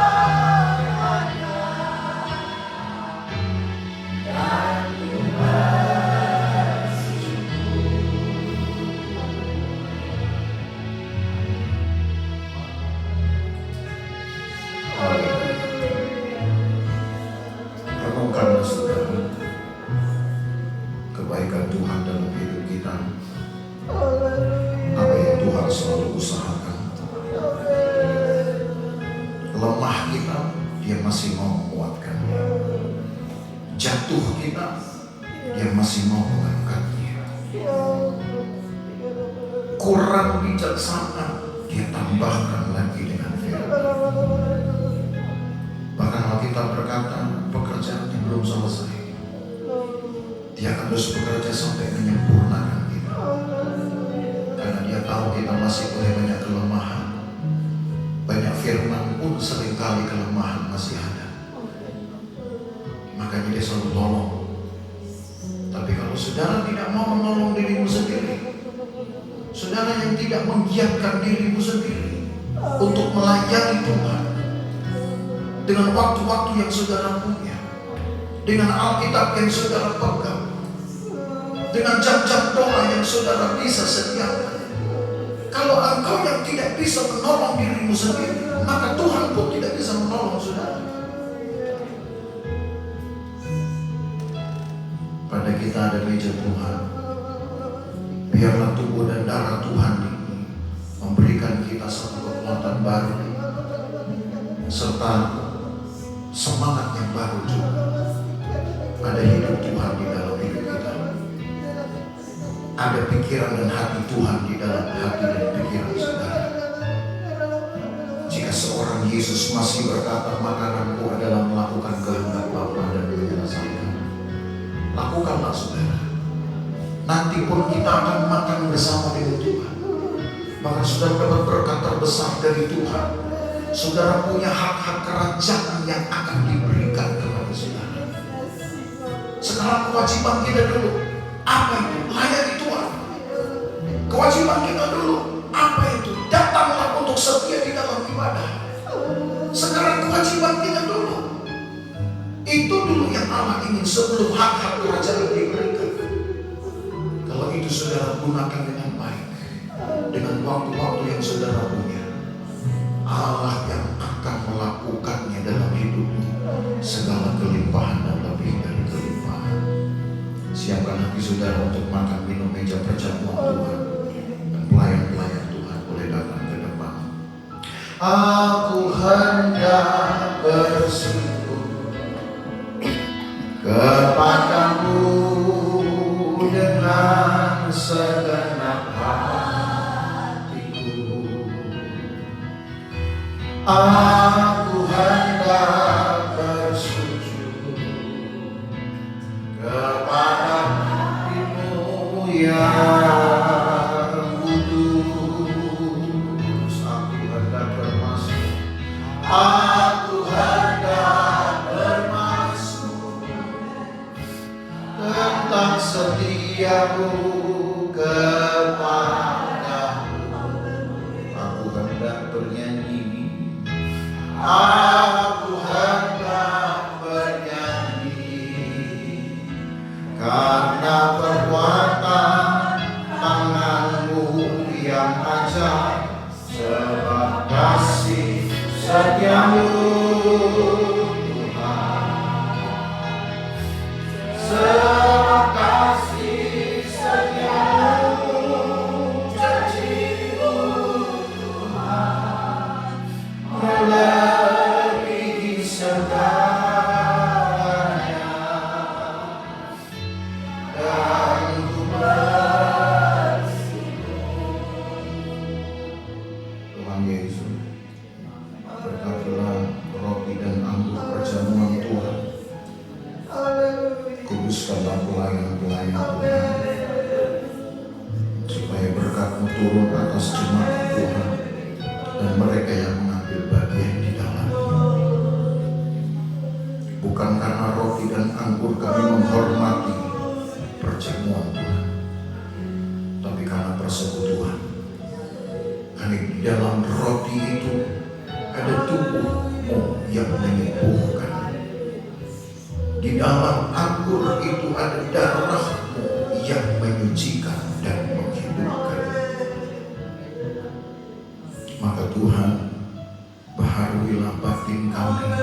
Dan ku renungkanlah saudara kebaikan Tuhan dalam hidup kita, apa yang Tuhan selalu usahakan. Lemah kita, Dia masih mau menguatkan. Jatuh kita, Dia masih mau mengangkatnya. Kurang bijaksana, Dia tambahkan lagi dengan firman. Bahkan Alkitab berkata, pekerjaannya belum selesai, Dia akan terus bekerja sampai menyempurnakan saudara tidak mau menolong dirimu sendiri, saudara yang tidak menggiatkan dirimu sendiri untuk melayani Tuhan dengan waktu-waktu yang saudara punya, dengan Alkitab yang saudara pegang, dengan jam-jam doa yang saudara bisa sediakan. Kalau engkau yang tidak bisa menolong dirimu sendiri, maka Tuhan pun tidak bisa menolong saudara. Pada kita ada meja Tuhan, biarlah tubuh dan darah Tuhan ini memberikan kita satu kekuatan baru, serta semangat yang baru juga. Ada hidup Tuhan di dalam hidup kita. Ada pikiran dan hati Tuhan di dalam hati dan pikiran saudara. Jika seorang Yesus masih berkata, makananku adalah melakukan kehendak Bapa dan menyelesaikan, lakukanlah saudara. Nanti pun kita akan makan bersama dengan Tuhan. Maka saudara dapat berkat terbesar dari Tuhan. Saudara punya hak-hak kerajaan yang akan diberikan kepada saudara. Sekarang kewajiban kita dulu, apa itu? Layani Tuhan. Kewajiban kita dulu, apa itu? Datanglah untuk setia di dalam ibadah. Sekarang kewajiban kita dulu, itu dulu yang Allah ingin sebelum hak-hak kerajaan diberikan. Kalau itu saudara gunakan dengan baik, dengan waktu-waktu yang saudara punya, Allah yang akan melakukannya dalam hidupmu, segala kelimpahan dan lebih dari kelimpahan. Siapkan hati saudara untuk makan minum meja perjamuan Tuhan, dan pelayan-pelayan Tuhan boleh datang ke depan. Aku hendak bersyukur kepadamu dengan segenap hatiku. Aku hendak bersujud kepada-Mu yang kudus. Aku hendak bermasuk, aku hendak bermasuk tentang setiamu kepadamu. Aku hendak bernyanyi, aku hendak bernyanyi, karena perbuatan tangan-Mu yang ajaib, sebab kasih setia-Mu Tuhan, sebab kasih setia-Mu, janji-Mu Tuhan melebihi segalanya. Dan ku Tuhan Yesus, berkatilah roti dan anggur perjamuan Tuhan. Kuduskanlah pelayan-pelayan Tuhan, supaya berkat-Mu turun atas jemaat Tuhan dan mereka yang mengambil bagian di dalamnya. Bukan karena roti dan anggur kami menghormati perjamuan Tuhan, tapi karena persekutuan. Karena di dalam roti itu ada tubuh-Mu yang menyembuhkan. Di dalam anggur itu ada darah-Mu yang menyucikan dan menghidupkan. Maka Tuhan, baharuilah batin kami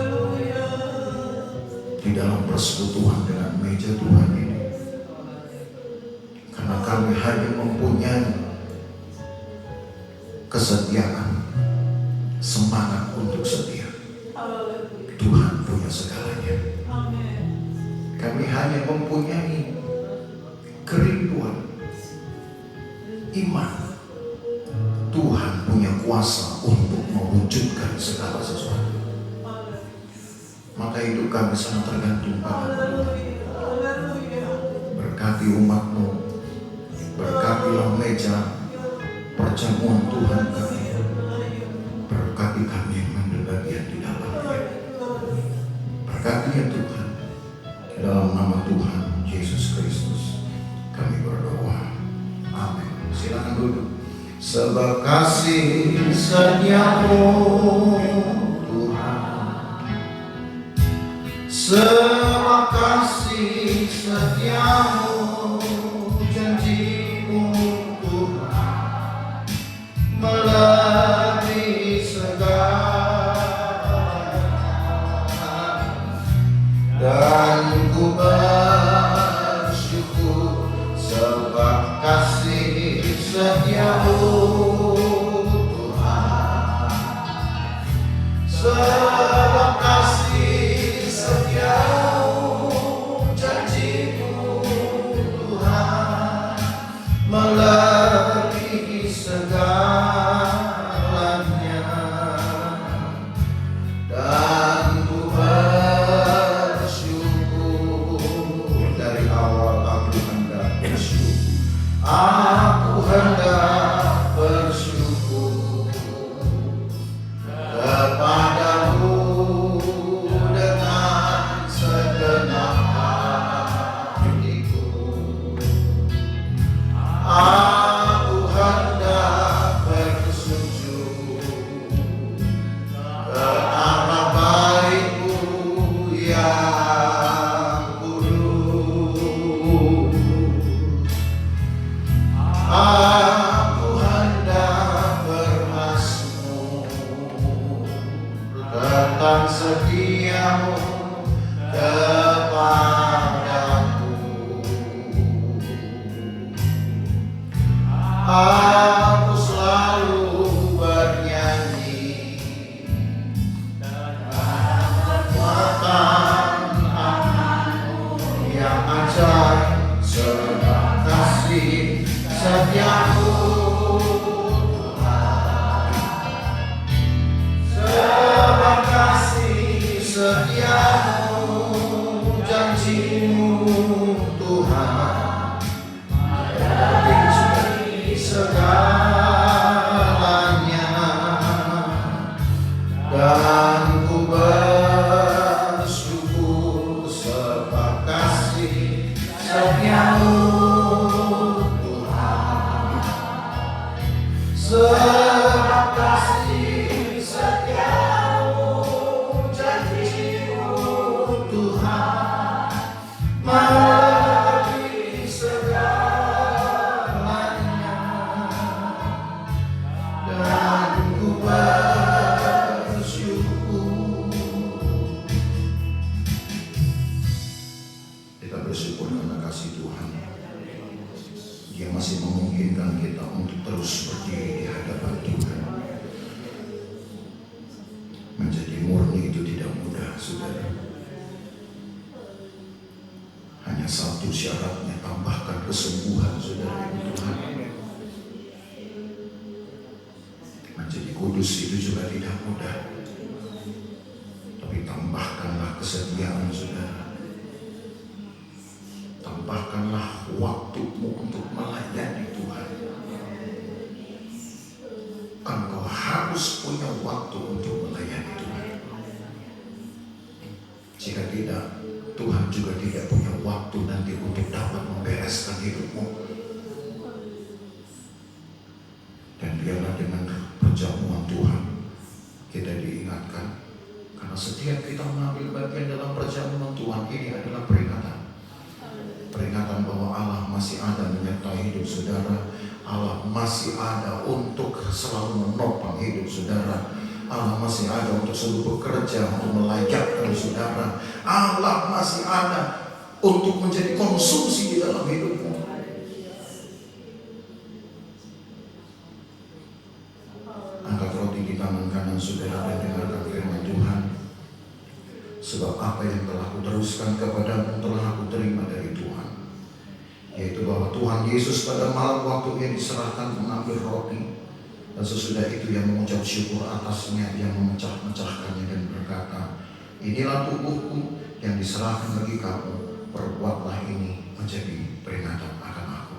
di dalam persekutuan dengan meja Tuhan ini. Karena kami hanya mempunyai kesetiaan, semangat untuk setia. Tuhan punya segalanya. Kami hanya mempunyai kerinduan, iman. Tuhan punya kuasa untuk mewujudkan segala sesuatu. Maka hidup kami sangat tergantung pada Tuhan. Berkati umat-Mu, berkatilah meja perjamuan Tuhan kami. Berkati kami yang mengambil bagian di dalamnya. Berkati ya Tuhan, dalam nama Tuhan Yesus Kristus. Silakan duduk. Sebab kasih setiamu Tuhan, sebab kasih setiamu, janjimu Tuhan melebihi segala, dan ku bersyukur sebab kasih setiamu Tuhan, sebab kasih setiamu, janjimu Tuhan melebihi segalanya, dan ku bersyukur. Dari awal aku hendak bersyukur, aku hendak bersyukur kepadamu dengan segenap hatiku. Aku hendak bersujud ke arah baitmu yang kudus. Aku hendak bermazmur tentang setiamu kepadaku. Aku selalu bernyanyi dengan kekuatan amanmu yang ajaib, sebab kasih setiamu Tuhan, sebab kasih setiamu, janjimu Tuhan melebihi segalanya, dan ku bersyukur sebab kasih setiamu Tuhan, sebab kasih setiamu, janjimu Tuhan melebihi segalanya, dan ku bersyukur. Kita bersyukur karena kasih Tuhan. Dia masih memungkinkan kita untuk terus berdiri di hadapan Tuhan. Menjadi murni itu tidak mudah, saudara. Hanya satu syaratnya, tambahkan kesembuhan, saudara, ibu Tuhan. Menjadi kudus itu juga tidak mudah, tapi tambahkanlah kesetiaan, saudara. Tambahkanlah waktumu untuk melayani Tuhan. Engkau harus punya waktu untuk melayani Tuhan. Jika tidak, Tuhan juga tidak punya waktu nanti untuk dapat membereskan hidupmu. Dan biarlah dengan perjamuan Tuhan kita diingatkan, karena setiap kita mengambil bagian dalam perjamuan Tuhan ini adalah peringatan bahwa Allah masih ada menyertai hidup saudara. Allah masih ada untuk selalu menopang hidup saudara. Allah masih ada untuk selalu bekerja untuk melayakkan saudara. Allah masih ada untuk menjadi konsumsi di dalam hidupmu. Angkat roti di tangan kanan saudara dan dengarkan firman Tuhan. Sebab apa yang telah kuteruskan kepadamu telah aku terima dari Tuhan, yaitu bahwa Tuhan Yesus pada malam waktu Ia diserahkan mengambil roti, dan sesudah itu Ia mengucap syukur atasnya, Ia memecah-mecahkannya dan berkata, inilah tubuhku yang diserahkan bagi kamu, perbuatlah ini menjadi peringatan akan aku.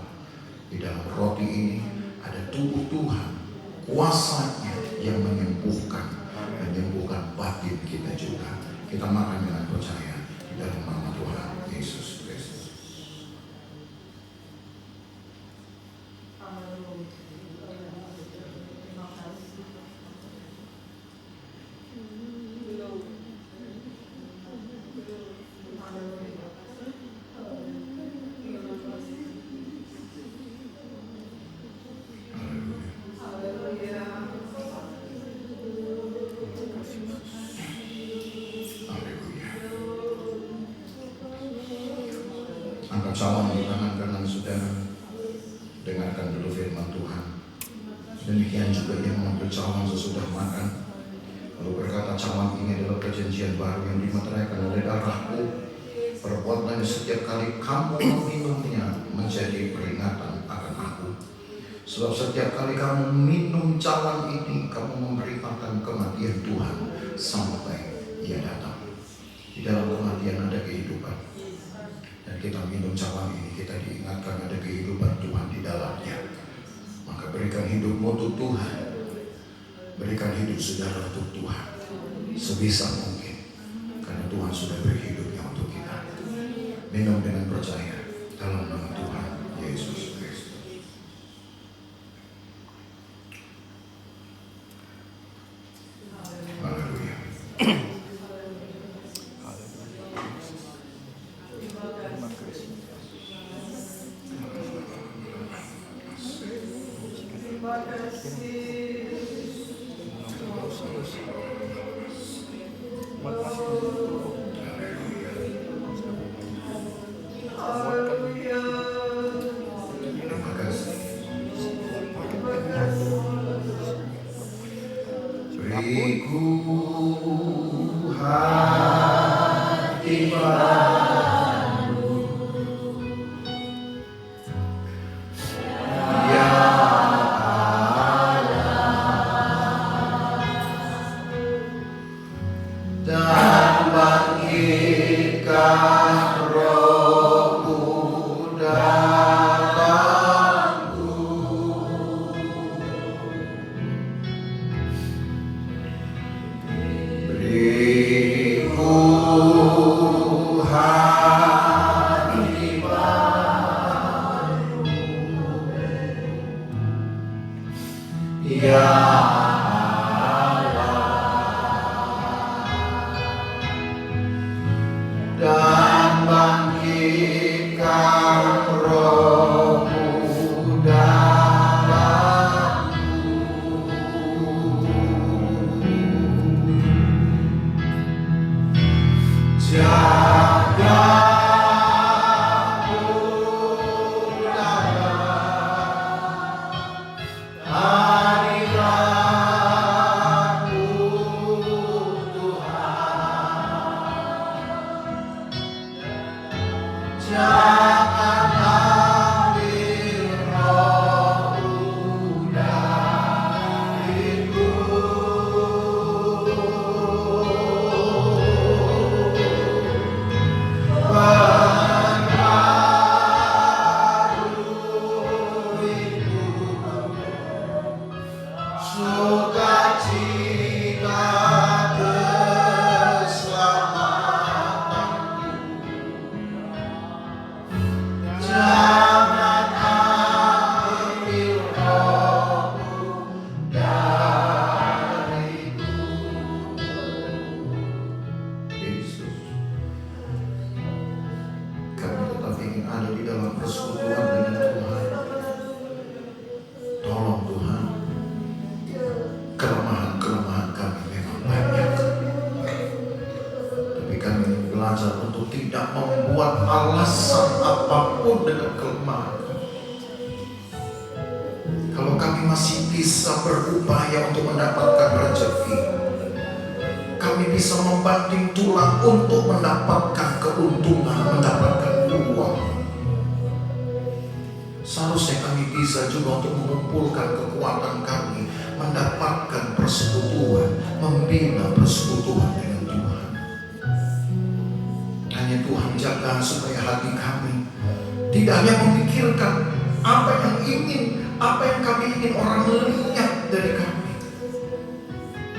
Di dalam roti ini ada tubuh Tuhan, kuasanya yang menyembuhkan batin kita juga. Kita makan dengan percaya di dalam nama Tuhan Yesus Kristus. firman Tuhan. Demikian juga ia mengambil cawan sesudah makan, lalu berkata, cawan ini adalah perjanjian baru yang dimeteraikan oleh darahku. Perbuatannya setiap kali kamu meminumnya menjadi peringatan akan aku. Sebab setiap kali kamu minum cawan ini, kamu memberitakan kematian Tuhan sampai ia datang. Di dalam kematian ada kehidupan. Dan kita minum cawan ini, kita diingatkan ada kehidupan Tuhan di dalamnya. Maka berikan hidupmu untuk Tuhan. Berikan hidup saudara untuk Tuhan sebisa mungkin, karena Tuhan sudah beri hidupnya untuk kita. Minum dengan percaya dalam nama Tuhan Yesus Kristus. Haleluya.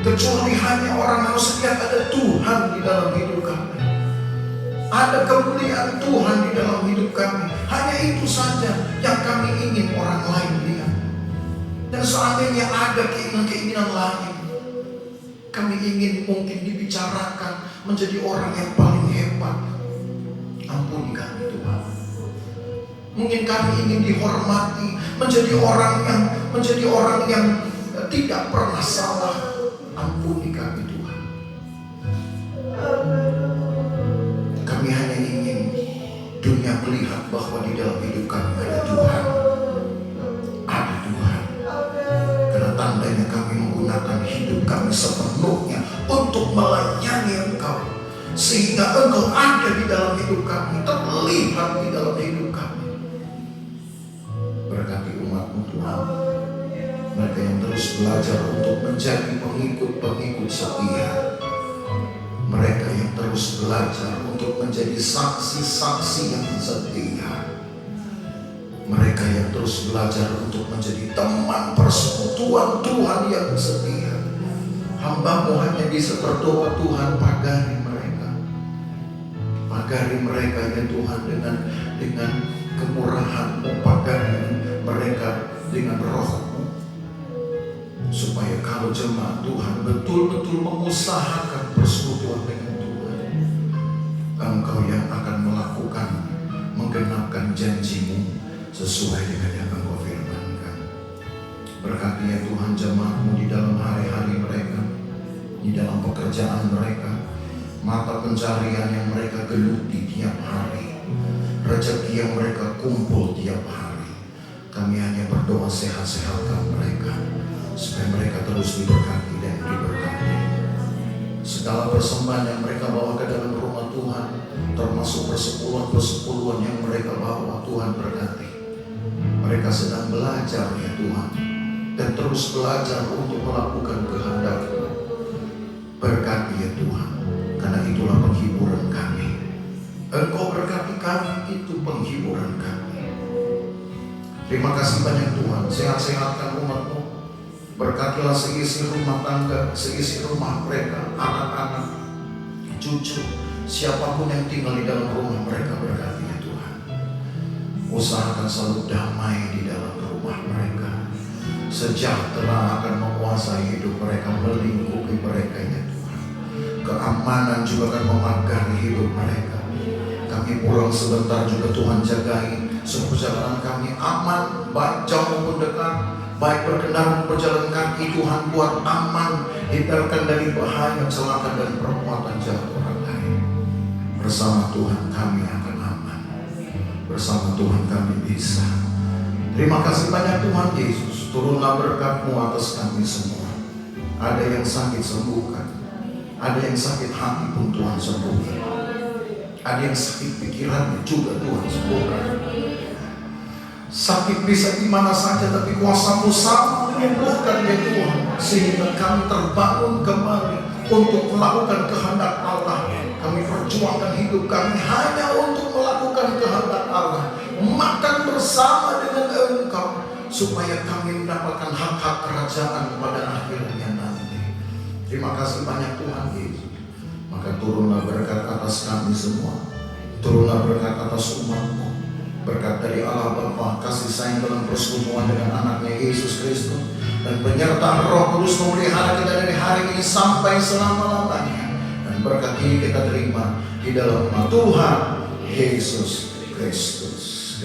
Kecuali hanya orang harus lihat ada Tuhan di dalam hidup kami. Ada kemuliaan Tuhan di dalam hidup kami. Hanya itu saja yang kami ingin orang lain lihat. Dan seandainya ada keinginan-keinginan lain, kami ingin mungkin dibicarakan menjadi orang yang paling hebat. Ampuni kami Tuhan. Mungkin kami ingin dihormati, menjadi orang yang tidak pernah salah. Ampuni kami Tuhan. Kami hanya ingin dunia melihat bahwa di dalam hidup kami ada Tuhan. Ada Tuhan. makanya kami menggunakan hidup kami sepenuhnya untuk melayani Engkau, sehingga Engkau ada di dalam hidup kami, terlihat di dalam hidup kami. Berkati umat-Mu Tuhan, mereka yang terus belajar untuk menjadi pengikut-pengikut setia, mereka yang terus belajar untuk menjadi saksi-saksi yang setia, mereka yang terus belajar untuk menjadi teman persekutuan Tuhan yang setia. Hamba-Mu hanya bisa berdoa, Tuhan, pagari mereka ya Tuhan dengan kemurahan-Mu, pagari mereka dengan Roh-Mu, supaya kalau jemaat Tuhan betul-betul mengusahakan persekutuan dengan Tuhan, Engkau yang akan menggenapkan janji-Mu sesuai dengan yang Engkau firmankan. Berkati ya Tuhan jemaat-Mu di dalam hari-hari mereka, di dalam pekerjaan mereka, mata pencarian yang mereka geluti tiap hari, rezeki yang mereka kumpul tiap hari. Kami hanya berdoa sehat-sehatkan mereka, supaya mereka terus diberkati dan diberkati. Segala persembahan yang mereka bawa ke dalam rumah Tuhan, termasuk persepuluhan yang mereka bawa, Tuhan berkati. Mereka sedang belajar ya Tuhan, dan terus belajar untuk melakukan kehendak-Mu. Berkati ya Tuhan, karena itulah penghiburan kami. Engkau berkati kami, itu penghiburan kami. Terima kasih banyak Tuhan, sehat-sehatkan umat-Mu. Berkatilah seisi rumah tangga, seisi rumah mereka, anak-anak, cucu, siapapun yang tinggal di dalam rumah mereka. Berkati ya Tuhan. Usahakan selalu damai di dalam rumah mereka. Sejahtera akan menguasai hidup mereka, melingkupi mereka ya Tuhan. Keamanan juga akan memagari hidup mereka. Kami pulang sebentar juga Tuhan jagai perjalanan kami aman, baik jauh maupun dekat, baik berkendaraan berjalan kaki. Tuhan buat aman, hindarkan dari bahaya, celaka dan perbuatan jahat orang lain. Bersama Tuhan kami akan aman, bersama Tuhan kami bisa. Terima kasih banyak Tuhan Yesus. Turunlah berkat-Mu atas kami semua. Ada yang sakit sembuhkan, ada yang sakit hati pun Tuhan sembuhkan, ada yang sakit pikirannya juga Tuhan sembuhkan. Sakit bisa di mana saja, tapi kuasa-Mu sama menyembuhkan ya Tuhan, sehingga kami terbangun kembali untuk melakukan kehendak Allah. Kami perjuangkan hidup kami hanya untuk melakukan kehendak Allah, makan bersama dengan Engkau, supaya kami mendapatkan hak-hak kerajaan pada akhirnya nanti. Terima kasih banyak Tuhan Yesus. Maka turunlah berkat atas kami semua, turunlah berkat atas umat-Mu. Berkat dari Allah Bapa, kasih sayang dalam persekutuan dengan anaknya Yesus Kristus, dan penyertaan Roh Kudus memelihara kita dari hari ini sampai selama-lamanya. Dan berkat ini kita terima di dalam nama Tuhan Yesus Kristus.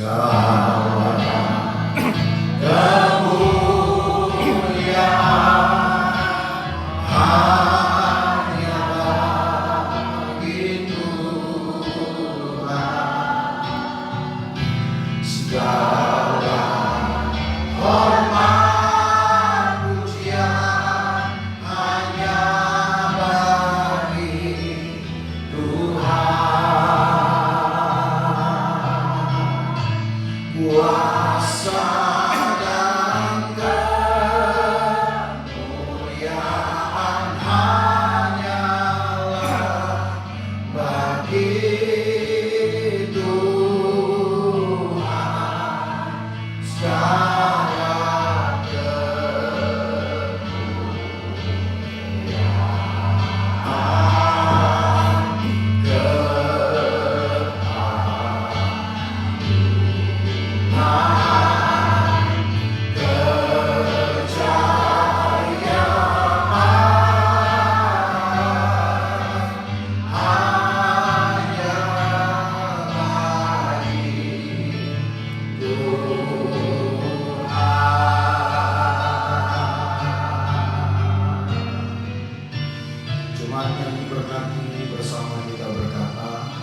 Jemaat yang diberkati bersama kita berkata,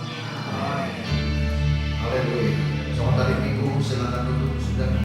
Haleluya. Selamat hari Minggu, silakan duduk. Sudah.